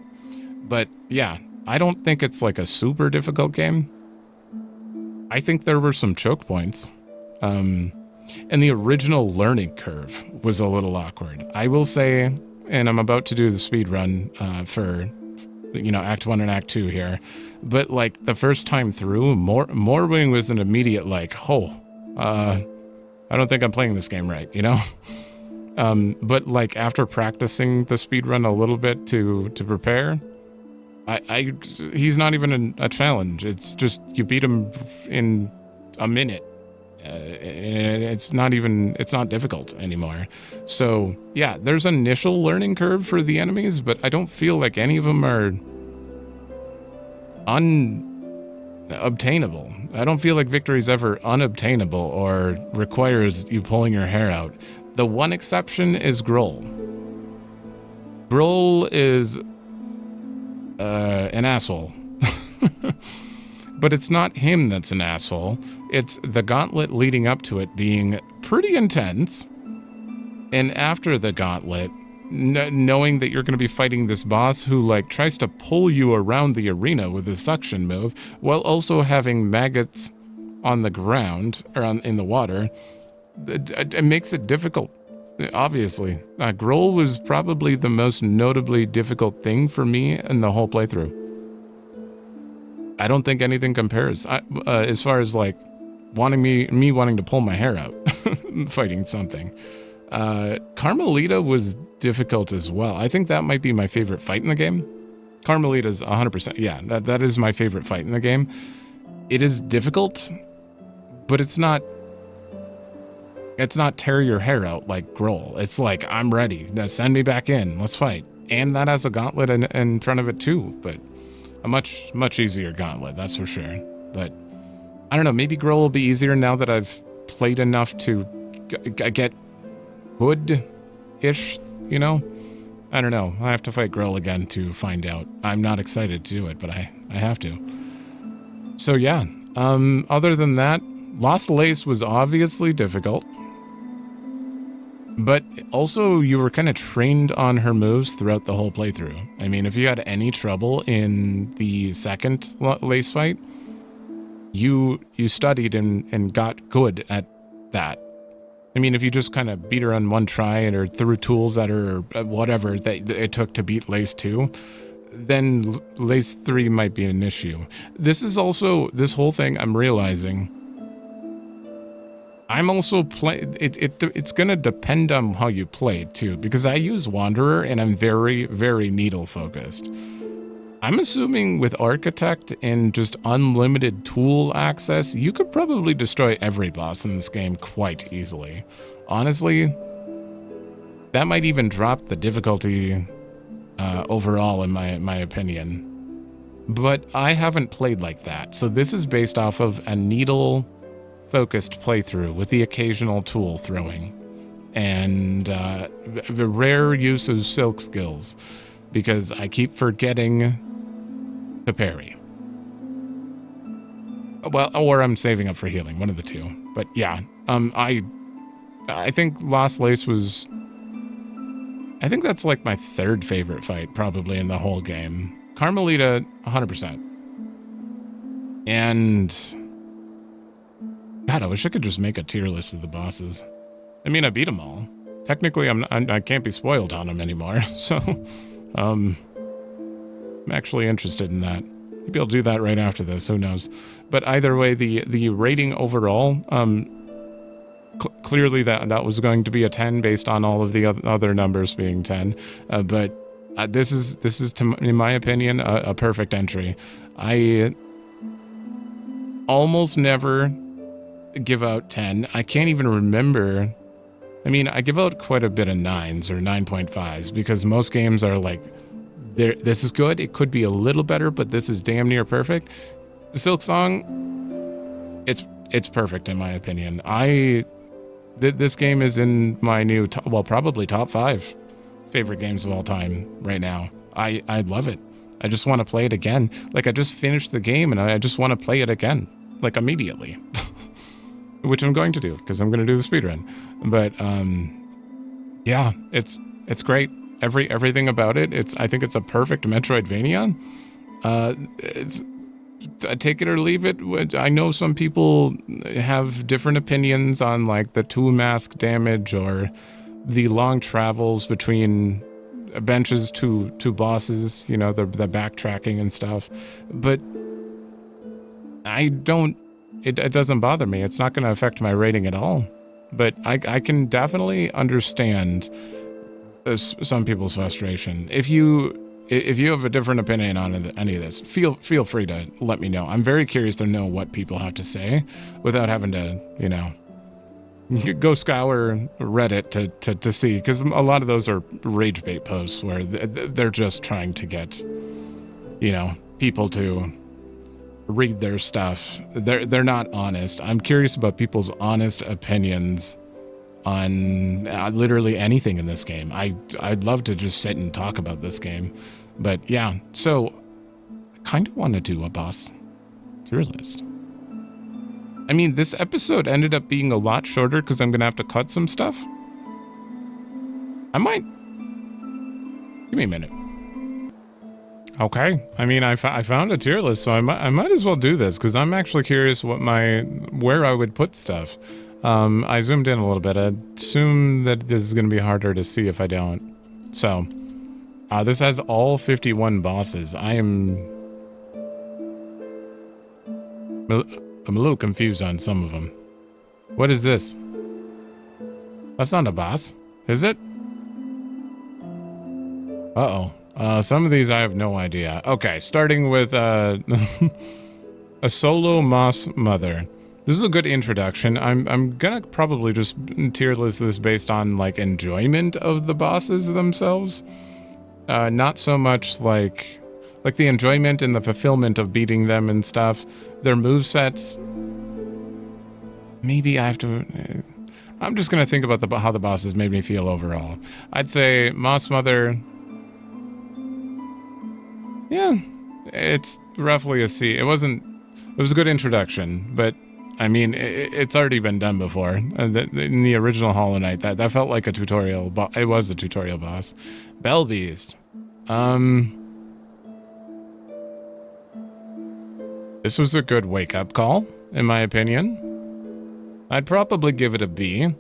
But yeah, I don't think it's like a super difficult game. I think there were some choke points. And the original learning curve was a little awkward. I will say, and I'm about to do the speed run for, you know, Act 1 and Act 2 here. But like the first time through, Morwing was an immediate like, I don't think I'm playing this game right, you know? But like after practicing the speedrun a little bit to prepare, he's not even a challenge. It's just you beat him in a minute. It's not difficult anymore. So yeah, there's an initial learning curve for the enemies, but I don't feel like any of them are unobtainable. I don't feel like victory's ever unobtainable or requires you pulling your hair out. The one exception is Grohl. Grohl is an asshole. But it's not him that's an asshole. It's the gauntlet leading up to it being pretty intense. And after the gauntlet, knowing that you're going to be fighting this boss who like tries to pull you around the arena with his suction move while also having maggots on the ground or in the water, it makes it difficult. Obviously, Grohl was probably the most notably difficult thing for me in the whole playthrough. I don't think anything compares. As far as like me wanting to pull my hair out fighting something. Carmelita was difficult as well. I think that might be my favorite fight in the game. Carmelita's 100%. Yeah, that is my favorite fight in the game. It is difficult, but it's not tear your hair out like Grohl. It's like, I'm ready. Now send me back in. Let's fight. And that has a gauntlet in front of it too, but a much, much easier gauntlet, that's for sure. But I don't know, maybe Grohl will be easier now that I've played enough to get good-ish, you know? I don't know. I have to fight Grohl again to find out. I'm not excited to do it, but I have to. So yeah, other than that, Lost Lace was obviously difficult. But also, you were kind of trained on her moves throughout the whole playthrough. I mean, if you had any trouble in the second Lace fight, you studied and got good at that. I mean, if you just kind of beat her on one try or threw tools at her or whatever that it took to beat Lace 2, then Lace 3 might be an issue. This whole thing I'm realizing, I'm also it's going to depend on how you play too, because I use Wanderer and I'm very, very needle focused. I'm assuming with Architect and just unlimited tool access, you could probably destroy every boss in this game quite easily. Honestly, that might even drop the difficulty overall in my opinion. But I haven't played like that, so this is based off of a needle-focused playthrough with the occasional tool throwing and the rare use of silk skills, because I keep forgetting to parry. Well, or I'm saving up for healing, one of the two. But yeah, I think Lost Lace was, I think that's like my third favorite fight probably in the whole game. Carmelita, 100%. And God, I wish I could just make a tier list of the bosses. I mean, I beat them all. Technically, I can't be spoiled on them anymore, so I'm actually interested in that. Maybe I'll do that right after this, who knows. But either way, the rating overall, clearly that was going to be a 10 based on all of the other numbers being 10. But this is in my opinion, a perfect entry. I almost never give out 10. I can't even remember. I mean, I give out quite a bit of 9s or 9.5s because most games are like, this is good. It could be a little better, but this is damn near perfect. Silksong, it's perfect in my opinion. This game is in my new, probably top 5 favorite games of all time right now. I love it. I just want to play it again. Like, I just finished the game and I just want to play it again, like immediately. Which I'm going to do because I'm going to do the speedrun. But yeah, it's great. Everything about it. I think it's a perfect Metroidvania. It's take it or leave it. I know some people have different opinions on like the 2 mask damage or the long travels between benches to bosses, you know, the backtracking and stuff. But I don't, it doesn't bother me. It's not going to affect my rating at all. But I can definitely understand some people's frustration. If you have a different opinion on any of this, feel free to let me know. I'm very curious to know what people have to say without having to, you know, go scour Reddit to see, because a lot of those are rage bait posts where they're just trying to get, you know, people to read their stuff. They're not honest. I'm curious about people's honest opinions on literally anything in this game. I'd love to just sit and talk about this game. But yeah, so I kind of want to do a boss tier list. I mean, this episode ended up being a lot shorter because I'm going to have to cut some stuff. I might... Give me a minute. Okay. I mean, I found a tier list, so I might as well do this because I'm actually curious where I would put stuff. I zoomed in a little bit. I assume that this is going to be harder to see if I don't. So, this has all 51 bosses. I am I'm a little confused on some of them. What is this? That's not a boss, is it? Uh-oh. Some of these I have no idea. Okay, starting with a solo moss mother. This is a good introduction. I'm gonna probably just tier list this based on like enjoyment of the bosses themselves. Not so much like the enjoyment and the fulfillment of beating them and stuff. Their movesets. Maybe I have to. I'm just gonna think about how the bosses made me feel overall. I'd say Moss Mother. Yeah, it's roughly a C. It was a good introduction, but I mean, it's already been done before. In the original Hollow Knight, that felt like a tutorial. It was a tutorial boss. Bell Beast. This was a good wake-up call, in my opinion. I'd probably give it a B.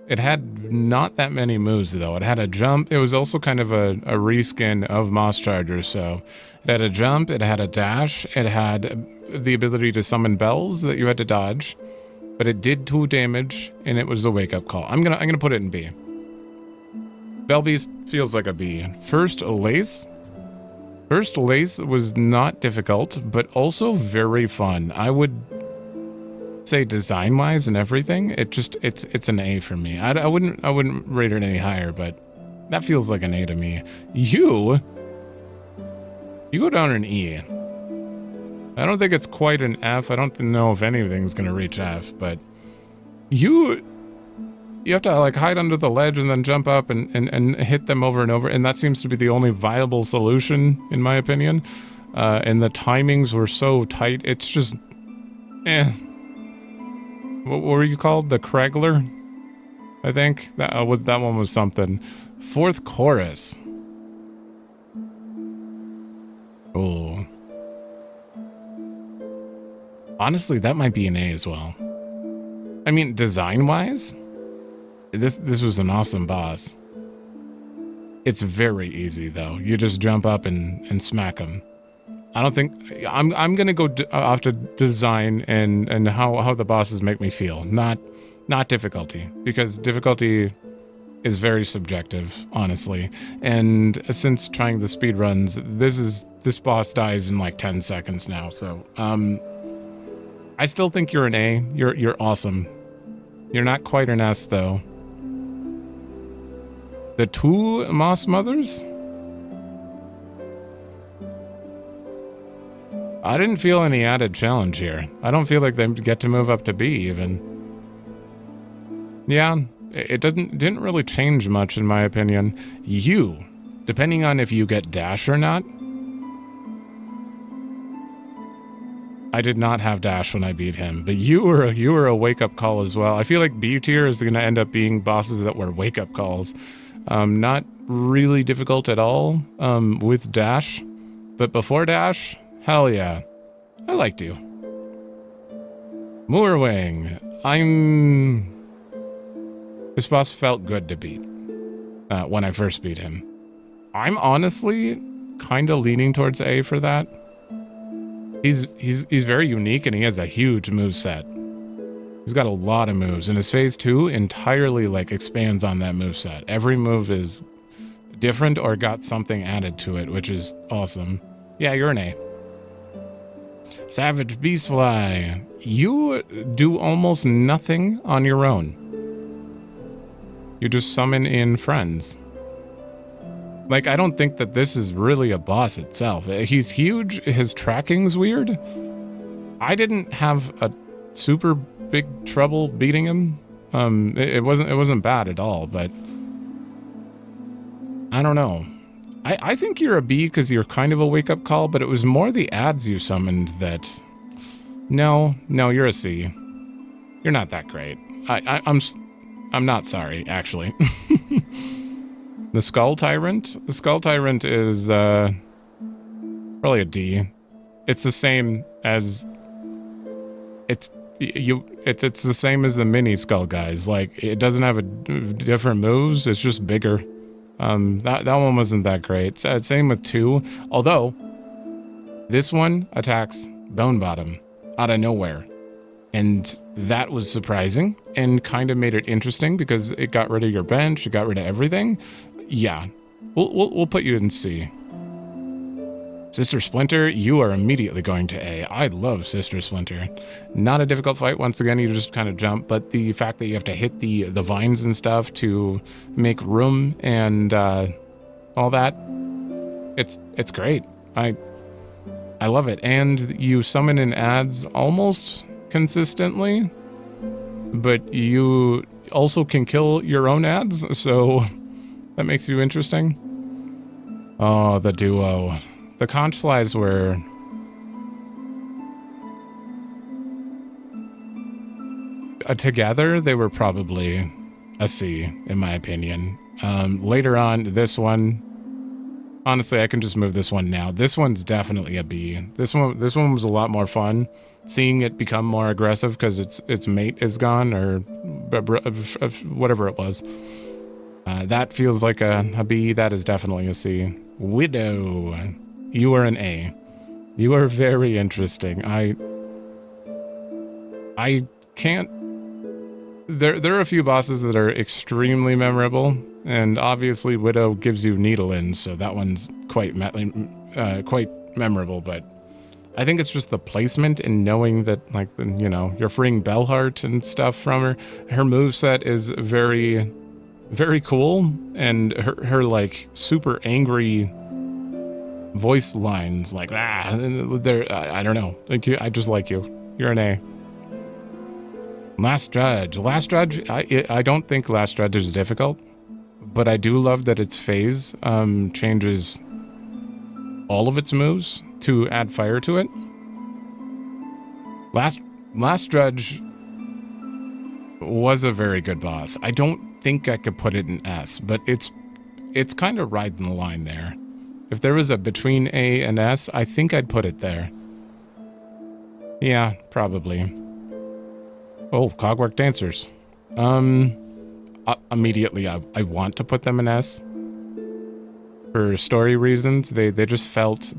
It had not that many moves, though. It had a jump. It was also kind of a reskin of Moss Charger, so it had a jump, it had a dash, it had the ability to summon bells that you had to dodge, but it did 2 damage, and it was a wake-up call. I'm gonna put it in B. Bell Beast feels like a B. First Lace. First Lace was not difficult, but also very fun. I would say design-wise and everything, it's an A for me. I wouldn't rate it any higher, but that feels like an A to me. You go down an E. I don't think it's quite an F. I don't know if anything's gonna reach F, but you have to like hide under the ledge and then jump up and hit them over and over, and that seems to be the only viable solution in my opinion. And the timings were so tight. It's just What were you called? The Kragler? I think that one was something. Fourth chorus. Oh. Honestly, that might be an A as well. I mean, design-wise, this was an awesome boss. It's very easy though. You just jump up and smack them. I don't think I'm gonna go off to design and how the bosses make me feel, not difficulty, because difficulty is very subjective, honestly. And since trying the speed runs, this boss dies in like 10 seconds now. So I still think you're an A. You're awesome. You're not quite an S though. The 2 Moss Mothers. I didn't feel any added challenge here. I don't feel like they get to move up to B even. Yeah, it didn't really change much in my opinion. You, depending on if you get dash or not. I did not have dash when I beat him, but you were a wake-up call as well. I feel like B tier is going to end up being bosses that were wake-up calls. Not really difficult at all with dash, but before dash, hell yeah. I liked you. Moorwing. This boss felt good to beat when I first beat him. I'm honestly kind of leaning towards A for that. He's very unique and he has a huge moveset. He's got a lot of moves, and his phase 2 entirely like expands on that moveset. Every move is different or got something added to it, which is awesome. Yeah, you're an A. Savage Beastfly. You do almost nothing on your own. You just summon in friends. Like, I don't think that this is really a boss itself. He's huge. His tracking's weird. I didn't have a super big trouble beating him. It wasn't bad at all, but I don't know. I think you're a B because you're kind of a wake-up call, but it was more the ads you summoned that... No, you're a C. You're not that great. I'm not sorry, actually. The Skull Tyrant? The Skull Tyrant is, probably a D. It's the same as... It's the same as the mini Skull guys. Like, it doesn't have different moves, it's just bigger. That one wasn't that great. Same with 2. Although, this one attacks Bone Bottom. out of nowhere. And that was surprising and kind of made it interesting because it got rid of your bench, it got rid of everything. Yeah, we'll put you in C. Sister Splinter, you are immediately going to A. I love Sister Splinter. Not a difficult fight. Once again, you just kind of jump, but the fact that you have to hit the vines and stuff to make room and all that, it's great. I love it. And you summon in ads almost consistently, but you also can kill your own ads, so that makes you interesting. Oh, the duo. The conch flies were... together, they were probably a C, in my opinion. Later on, this one... Honestly, I can just move this one now. This one's definitely a B. This one was a lot more fun. Seeing it become more aggressive because its mate is gone, or whatever it was. That feels like a B. That is definitely a C. Widow. You are an A. You are very interesting. I can't... There are a few bosses that are extremely memorable, and obviously Widow gives you Needle in, so that one's quite memorable, but I think it's just the placement and knowing that, like, you know, you're freeing Bellheart and stuff from her. Her moveset is very, very cool, and her like, super angry voice lines, like, I don't know. I just like you. You're an A. Last Judge. I don't think Last Judge is difficult, but I do love that its phase changes all of its moves to add fire to it. Last Judge was a very good boss. I don't think I could put it in S, but it's kind of riding the line there. If there was a between A and S, I think I'd put it there. Yeah, probably. Oh, Cogwork Dancers. Immediately, I want to put them in S. For story reasons, they just felt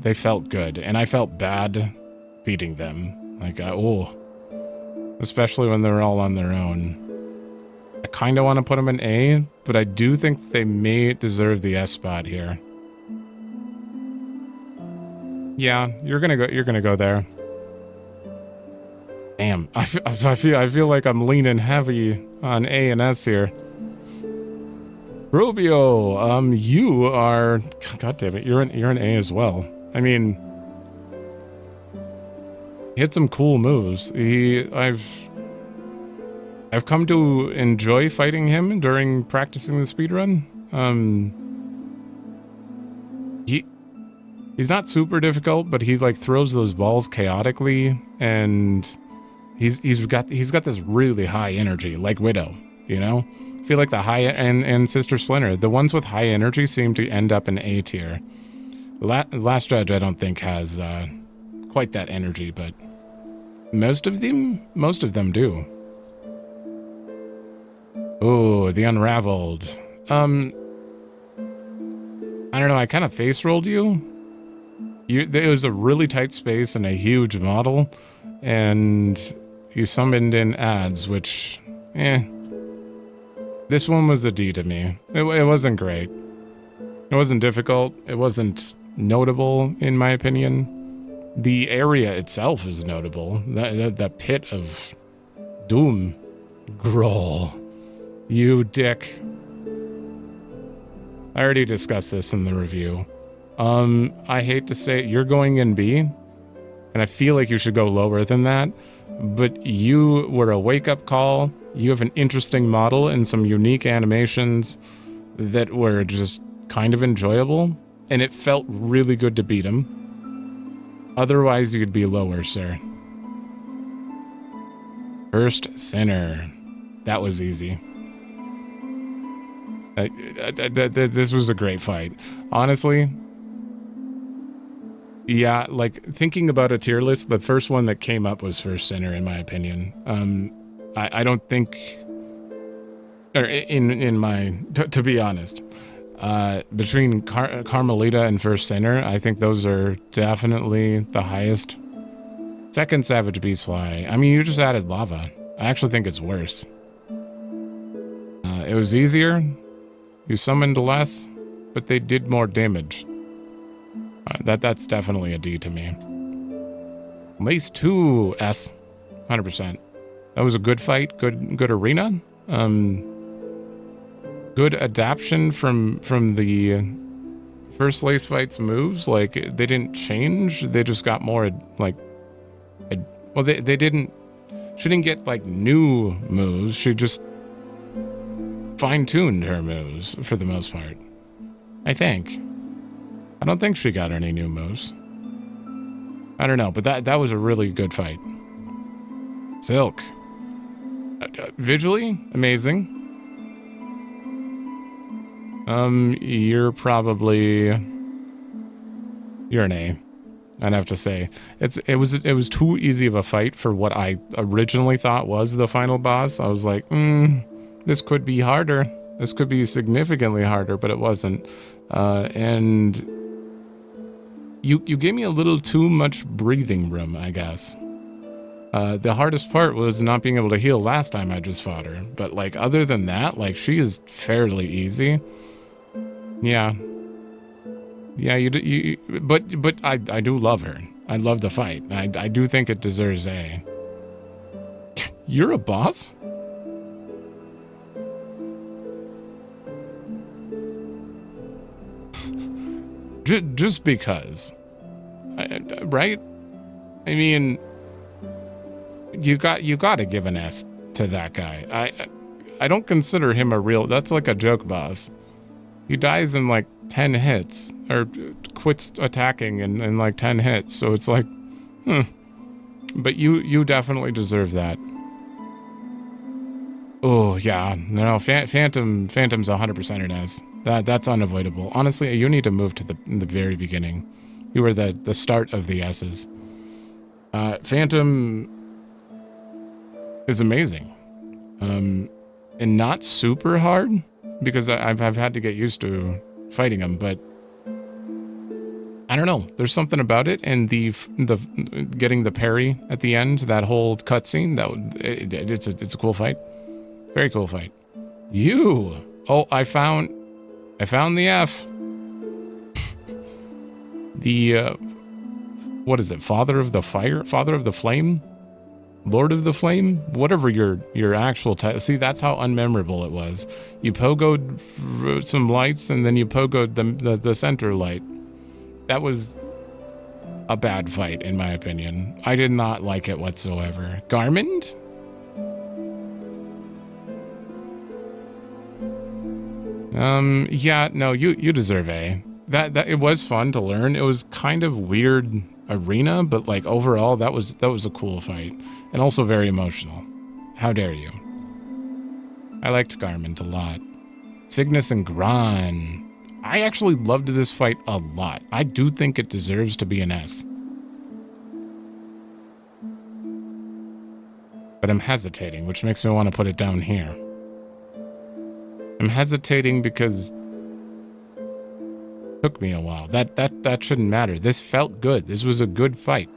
good, and I felt bad beating them. Like, especially when they're all on their own. I kind of want to put them in A, but I do think they may deserve the S spot here. Yeah, you're gonna go there. Damn, I feel like I'm leaning heavy on A and S here. Rubio, you are... God damn it, you're an A as well. I mean... He had some cool moves. I've come to enjoy fighting him during practicing the speedrun. He's not super difficult, but he like throws those balls chaotically, and he's got this really high energy, like Widow, you know? I feel like the high and Sister Splinter, the ones with high energy seem to end up in A tier. Last Judge I don't think has quite that energy, but most of them do. Oh, the Unraveled. I don't know, I kind of face rolled you. It was a really tight space and a huge model, and you summoned in ads, which, this one was a D to me. It wasn't great. It wasn't difficult. It wasn't notable, in my opinion. The area itself is notable. The pit of doom. Growl. You dick. I already discussed this in the review. I hate to say it, you're going in B, and I feel like you should go lower than that, but you were a wake-up call. You have an interesting model and some unique animations that were just kind of enjoyable, and it felt really good to beat him. Otherwise, you'd be lower, sir. First Sinner. That was easy. This was a great fight. Honestly, yeah, like, thinking about a tier list, the first one that came up was First Sinner, in my opinion. I don't think... Or in my... To be honest, between Carmelita and First Sinner, I think those are definitely the highest Second Savage Beastfly. I mean, you just added lava. I actually think it's worse. It was easier. You summoned less, but they did more damage. That's definitely a D to me. Lace 2 S. 100%. That was a good fight. Good arena. Good adaptation from the first Lace Fight's moves. Like, they didn't change. They just got more, like... well, they didn't... She didn't get, like, new moves. She just fine-tuned her moves, for the most part. I think. I don't think she got any new moves. I don't know, but that was a really good fight. Silk. Visually, amazing. You're probably... You're an A. I'd have to say. It was too easy of a fight for what I originally thought was the final boss. I was like, this could be harder. This could be significantly harder, but it wasn't. And you gave me a little too much breathing room, I guess. The hardest part was not being able to heal last time I just fought her. But, like, other than that, like, she is fairly easy. Yeah. Yeah, but I do love her. I love the fight. I do think it deserves A. You're a boss? Just because. Right? I mean, you got to give an S to that guy. I don't consider him a real... That's like a joke boss. He dies in like 10 hits, or quits attacking in like 10 hits, so it's like, But you definitely deserve that. Oh, yeah. No, Phantom's 100% an S. That's unavoidable. Honestly, you need to move to the very beginning. You were the start of the S's. Phantom is amazing. And not super hard, because I've had to get used to fighting him, but I don't know. There's something about it, and the getting the parry at the end, that whole cutscene, it's a cool fight. Very cool fight. Oh, I found the F. The what is it? Father of the Fire? Father of the Flame? Lord of the Flame? Whatever your actual title. See, that's how unmemorable it was. You pogoed some lights, and then you pogoed the center light. That was a bad fight, in my opinion. I did not like it whatsoever. Garmond? Yeah, no, you deserve A. That it was fun to learn. It was kind of weird arena, but like overall that was a cool fight, and also very emotional. How dare you? I liked Garment a lot. Cygnus and Gran. I actually loved this fight a lot. I do think it deserves to be an S. But I'm hesitating, which makes me want to put it down here. I'm hesitating because it took me a while. That shouldn't matter. This felt good. This was a good fight.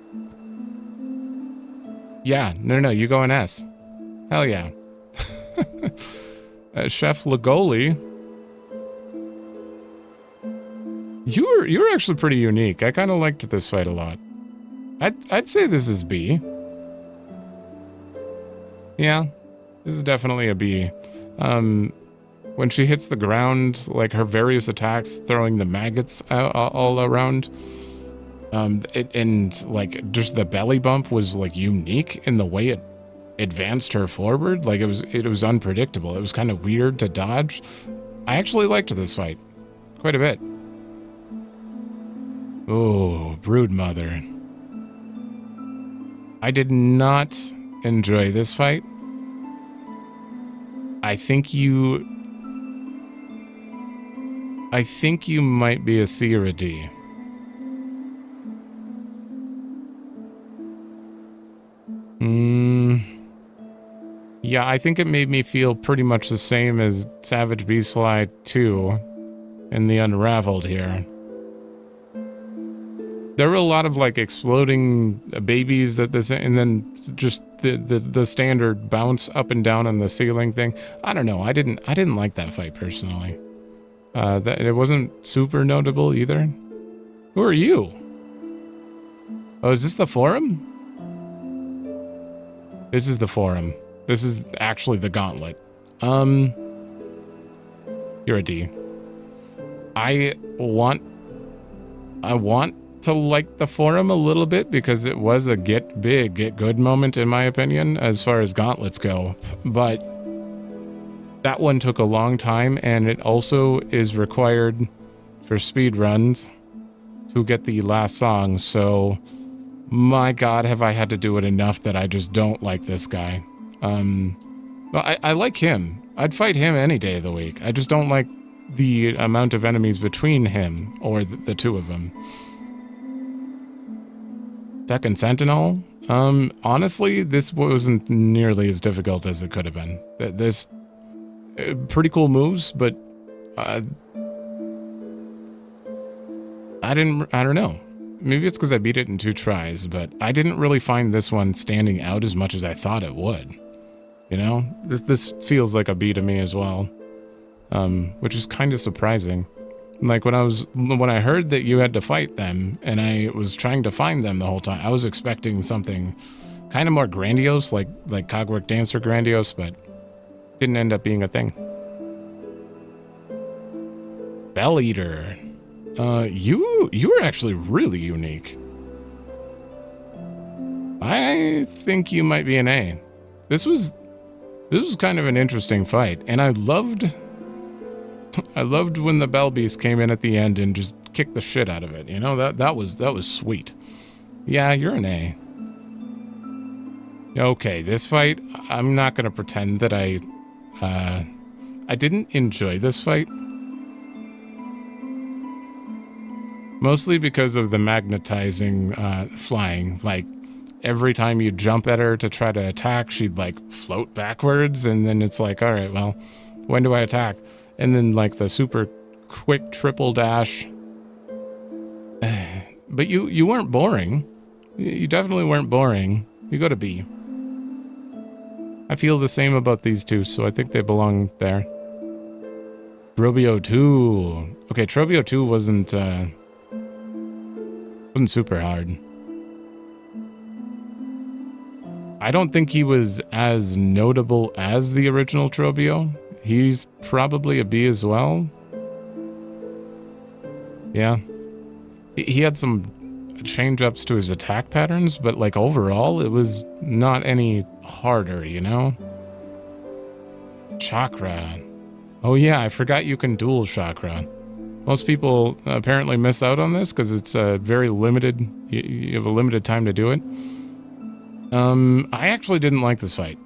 Yeah, no, you go an S. Hell yeah. Chef Lagoli. You're actually pretty unique. I kind of liked this fight a lot. I'd say this is B. Yeah, this is definitely a B. When she hits the ground, like her various attacks, throwing the maggots all around, and like just the belly bump was like unique in the way it advanced her forward. Like it was unpredictable. It was kind of weird to dodge. I actually liked this fight quite a bit. Oh, Broodmother. I did not enjoy this fight. I think you might be a C or a D. Yeah, I think it made me feel pretty much the same as Savage Beastfly 2 in the Unraveled here. There were a lot of like exploding babies and then just the standard bounce up and down on the ceiling thing. I don't know. I didn't like that fight personally. That it wasn't super notable either. Who are you? Oh, is this the forum? This is the forum. This is actually the gauntlet. You're a D. I want to like the forum a little bit because it was a get big, get good moment in my opinion as far as gauntlets go. But that one took a long time, and it also is required for speed runs to get the last song. So my God, have I had to do it enough that I just don't like this guy. Well, I like him. I'd fight him any day of the week. I just don't like the amount of enemies between him or the two of them. Second Sentinel? Honestly, this wasn't nearly as difficult as it could have been. This pretty cool moves, but I don't know. Maybe it's because I beat it in 2 tries, but I didn't really find this one standing out as much as I thought it would. You know, this feels like a B to me as well, which is kind of surprising. Like when I heard that you had to fight them, and I was trying to find them the whole time, I was expecting something kind of more grandiose, like Cogwork Dancer grandiose, but didn't end up being a thing. Bell Eater. You were actually really unique. I think you might be an A. This was kind of an interesting fight, and I loved when the Bell Beast came in at the end and just kicked the shit out of it. You know, that was sweet. Yeah, you're an A. Okay, this fight, I'm not gonna pretend that I didn't enjoy this fight. Mostly because of the magnetizing flying. Like, every time you jump at her to try to attack, she'd like float backwards, and then it's like, all right, well, when do I attack? And then like the super quick triple dash. But you weren't boring. You definitely weren't boring. You go to B. I feel the same about these two, so I think they belong there. Trobio 2. Okay, Trobio 2 wasn't super hard. I don't think he was as notable as the original Trobio. He's probably a B as well. Yeah. He had some change-ups to his attack patterns, but like overall, it was not any harder, you know? Chakra. Oh yeah, I forgot you can dual chakra. Most people apparently miss out on this because it's very limited. You have a limited time to do it. I actually didn't like this fight.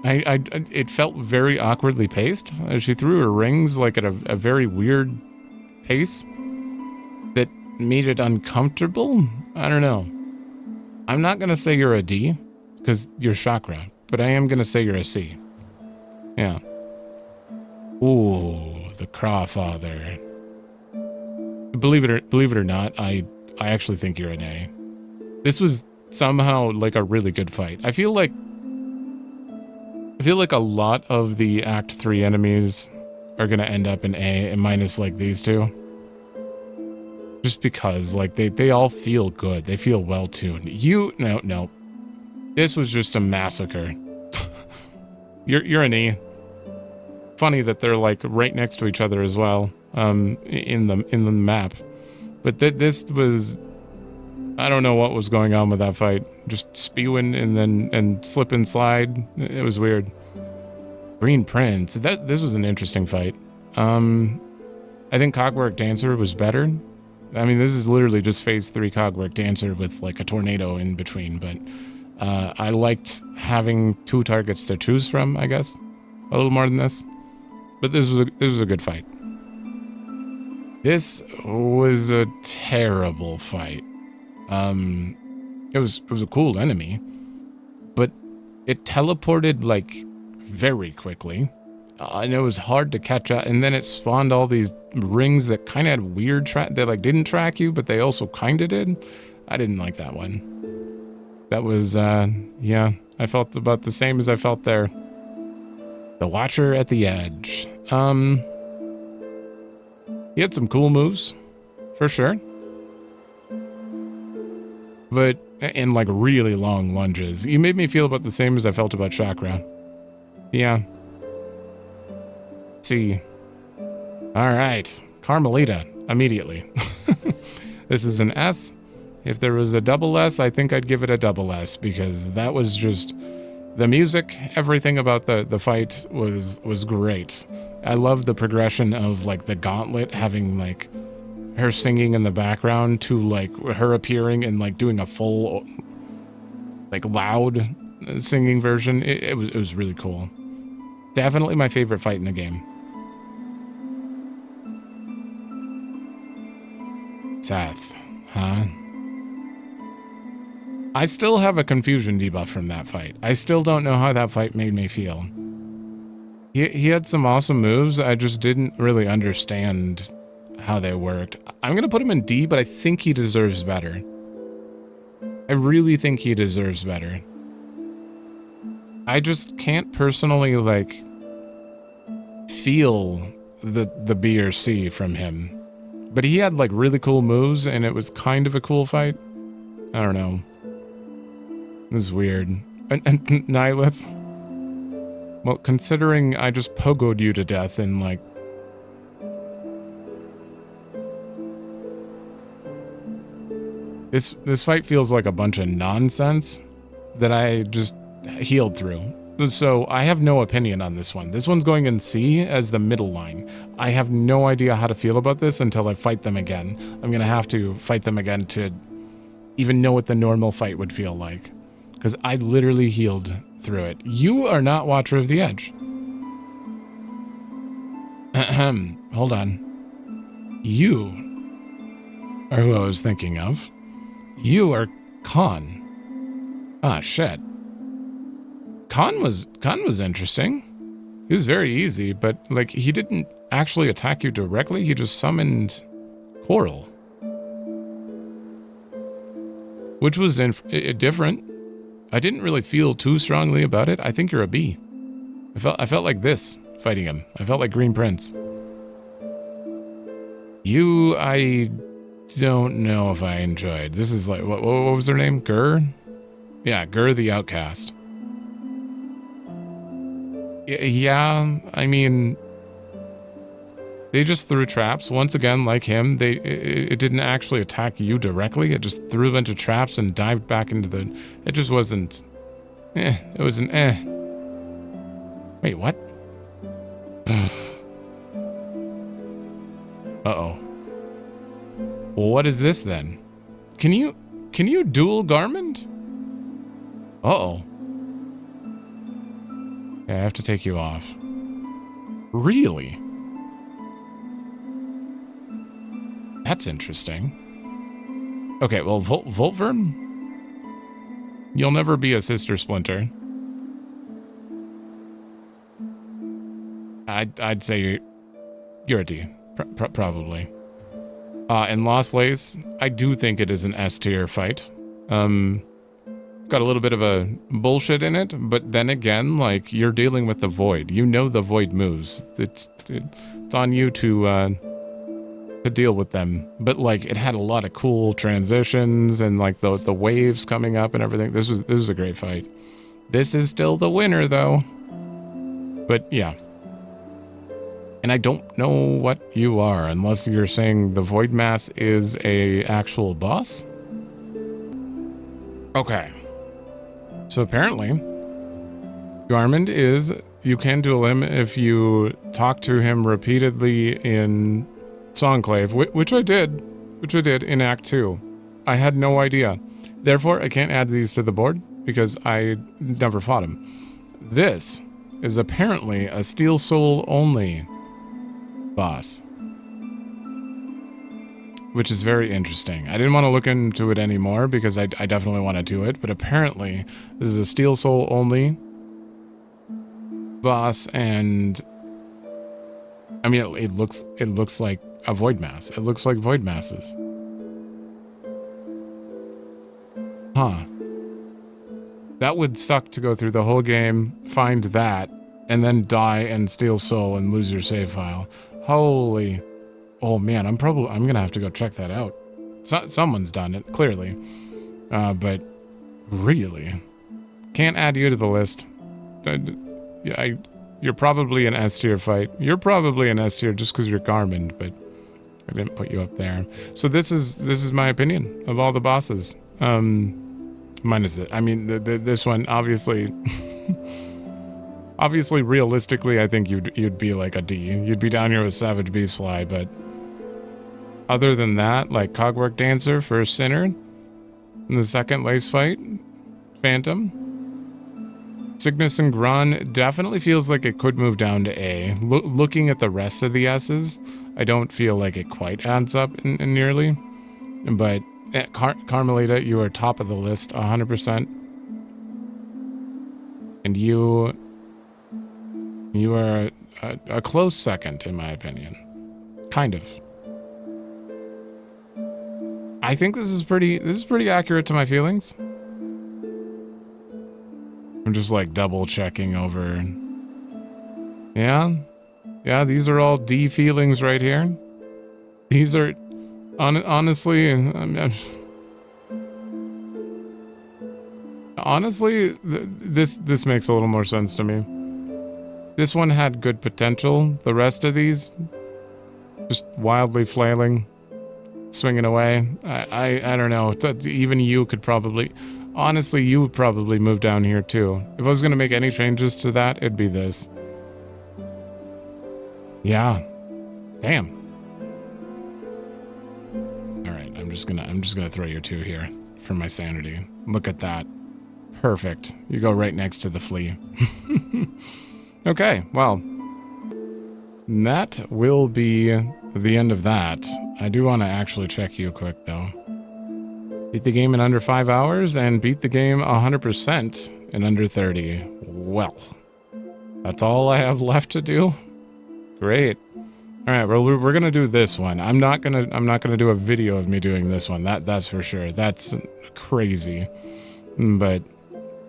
It felt very awkwardly paced. She threw her rings like at a very weird pace that made it uncomfortable. I don't know. I'm not going to say you're a D because you're chakra, but I am going to say you're a C. Yeah. Ooh, the Crawfather. Believe it or not, I actually think you're an A. This was somehow like a really good fight. I feel like a lot of the Act 3 enemies are gonna end up in A, and minus like these two. Just because like they all feel good. They feel well tuned. No. This was just a massacre. You're an E. Funny that they're like right next to each other as well. In the map, but this was, I don't know what was going on with that fight. Just spewing and slip and slide. It was weird. Green Prince. This was an interesting fight. I think Cogwork Dancer was better. I mean, this is literally just phase 3 Cogwork Dancer with like a tornado in between. But I liked having 2 targets to choose from. I guess a little more than this. But this was a good fight. This was a terrible fight. It was a cool enemy, but it teleported like very quickly, and it was hard to catch up. And then it spawned all these rings that kind of had weird track. They like didn't track you, but they also kind of did. I didn't like that one. That was, yeah, I felt about the same as I felt there. The Watcher at the Edge. He had some cool moves, for sure. But in like really long lunges. You made me feel about the same as I felt about Chakra. Yeah. Let's see. All right. Carmelita, immediately. This is an S. If there was a double S, I think I'd give it a double S, because that was just the music, everything about the fight was great. I love the progression of like the gauntlet having like her singing in the background to like her appearing and like doing a full like loud singing version. It was really cool. Definitely my favorite fight in the game. Seth, huh? I still have a confusion debuff from that fight. I still don't know how that fight made me feel. He had some awesome moves. I just didn't really understand how they worked. I'm going to put him in D, but I think he deserves better. I really think he deserves better. I just can't personally, like, feel the B or C from him. But he had, like, really cool moves, and it was kind of a cool fight. I don't know. This is weird. And Nihilith? Well, considering I just pogoed you to death in, like... This fight feels like a bunch of nonsense that I just healed through. So I have no opinion on this one. This one's going in C as the middle line. I have no idea how to feel about this until I fight them again. I'm going to have to fight them again to even know what the normal fight would feel like. Because I literally healed through it. You are not Watcher of the Edge. Ahem. Hold on. You are who I was thinking of. You are Khan. Ah, shit. Khan was interesting. He was very easy, but like he didn't actually attack you directly. He just summoned Coral, which was different. I didn't really feel too strongly about it. I think you're a B. I felt like this fighting him. I felt like Green Prince. You, I don't know if I enjoyed. This is like what was her name? Gur? Yeah, Gur the Outcast. Yeah, I mean, they just threw traps. Once again, like him, it didn't actually attack you directly. It just threw a bunch of traps and dived back into the... It just wasn't... it was an Wait, what? Uh-oh. Well, what is this then? Can you dual garment? Uh-oh. Yeah, I have to take you off. Really? That's interesting. Okay, well, Voltverm? You'll never be a Sister Splinter. I'd say you're a D. Probably. And Lost Lace, I do think it is an S tier fight. It's got a little bit of a bullshit in it, but then again, like, you're dealing with the Void. You know the Void moves. It's on you to deal with them. But like, it had a lot of cool transitions and like the waves coming up and everything. This was a great fight. This is still the winner though. But yeah. And I don't know what you are unless you're saying the Void Mass is a actual boss. Okay. So apparently, Garmund is, you can duel him if you talk to him repeatedly in Songclave, which I did in Act 2. I had no idea. Therefore, I can't add these to the board because I never fought him. This is apparently a Steel Soul only boss, which is very interesting. I didn't want to look into it anymore because I definitely want to do it, but apparently, this is a Steel Soul only boss, and I mean, it looks like a void mass. It looks like void masses. Huh. That would suck to go through the whole game, find that, and then die and steal soul and lose your save file. Holy. Oh man, I'm gonna have to go check that out. Someone's done it, clearly. But really? Can't add you to the list. You're probably an S tier fight. You're probably an S tier just because you're Garmin, but I didn't put you up there. So this is my opinion of all the bosses. Minus it. I mean, this one obviously, obviously, realistically, I think you'd be like a D. You'd be down here with Savage Beastfly, but other than that, like Cogwork Dancer for Sinner, in the second Lace Fight, Phantom. Sickness and Grun definitely feels like it could move down to A. Looking at the rest of the S's, I don't feel like it quite adds up in nearly. But Carmelita, you are top of the list, 100%. And you are a close second, in my opinion. Kind of. I think this is pretty accurate to my feelings. I'm just like double checking over. Yeah, these are all D feelings right here. These are honestly, honestly, this makes a little more sense to me. This one had good potential. The rest of these, just wildly flailing, swinging away. I don't know. Even you could probably. Honestly, you would probably move down here too. If I was going to make any changes to that, it'd be this. Yeah. Damn. All right, I'm just gonna throw you two here for my sanity. Look at that. Perfect. You go right next to the flea. Okay, well, that will be the end of that. I do want to actually check you quick though. Beat the game in under 5 hours and beat the game 100% in under 30. Well, that's all I have left to do. Great. All right, well, we're gonna do this one. I'm not gonna do a video of me doing this one. That's for sure. That's crazy. But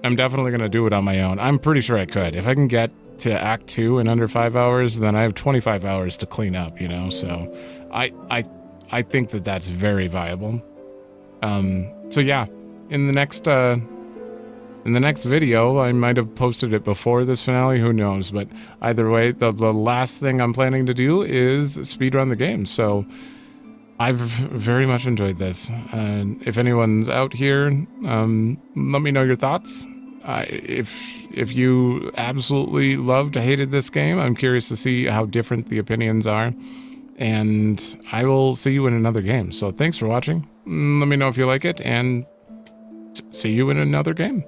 I'm definitely gonna do it on my own. I'm pretty sure I could. If I can get to Act 2 in under 5 hours, then I have 25 hours to clean up. You know, so I think that that's very viable. So yeah, in the next video, I might have posted it before this finale, who knows, but either way, the last thing I'm planning to do is speedrun the game, so I've very much enjoyed this, and if anyone's out here, let me know your thoughts. If you absolutely loved, hated this game, I'm curious to see how different the opinions are, and I will see you in another game, so thanks for watching. Let me know if you like it, and see you in another game.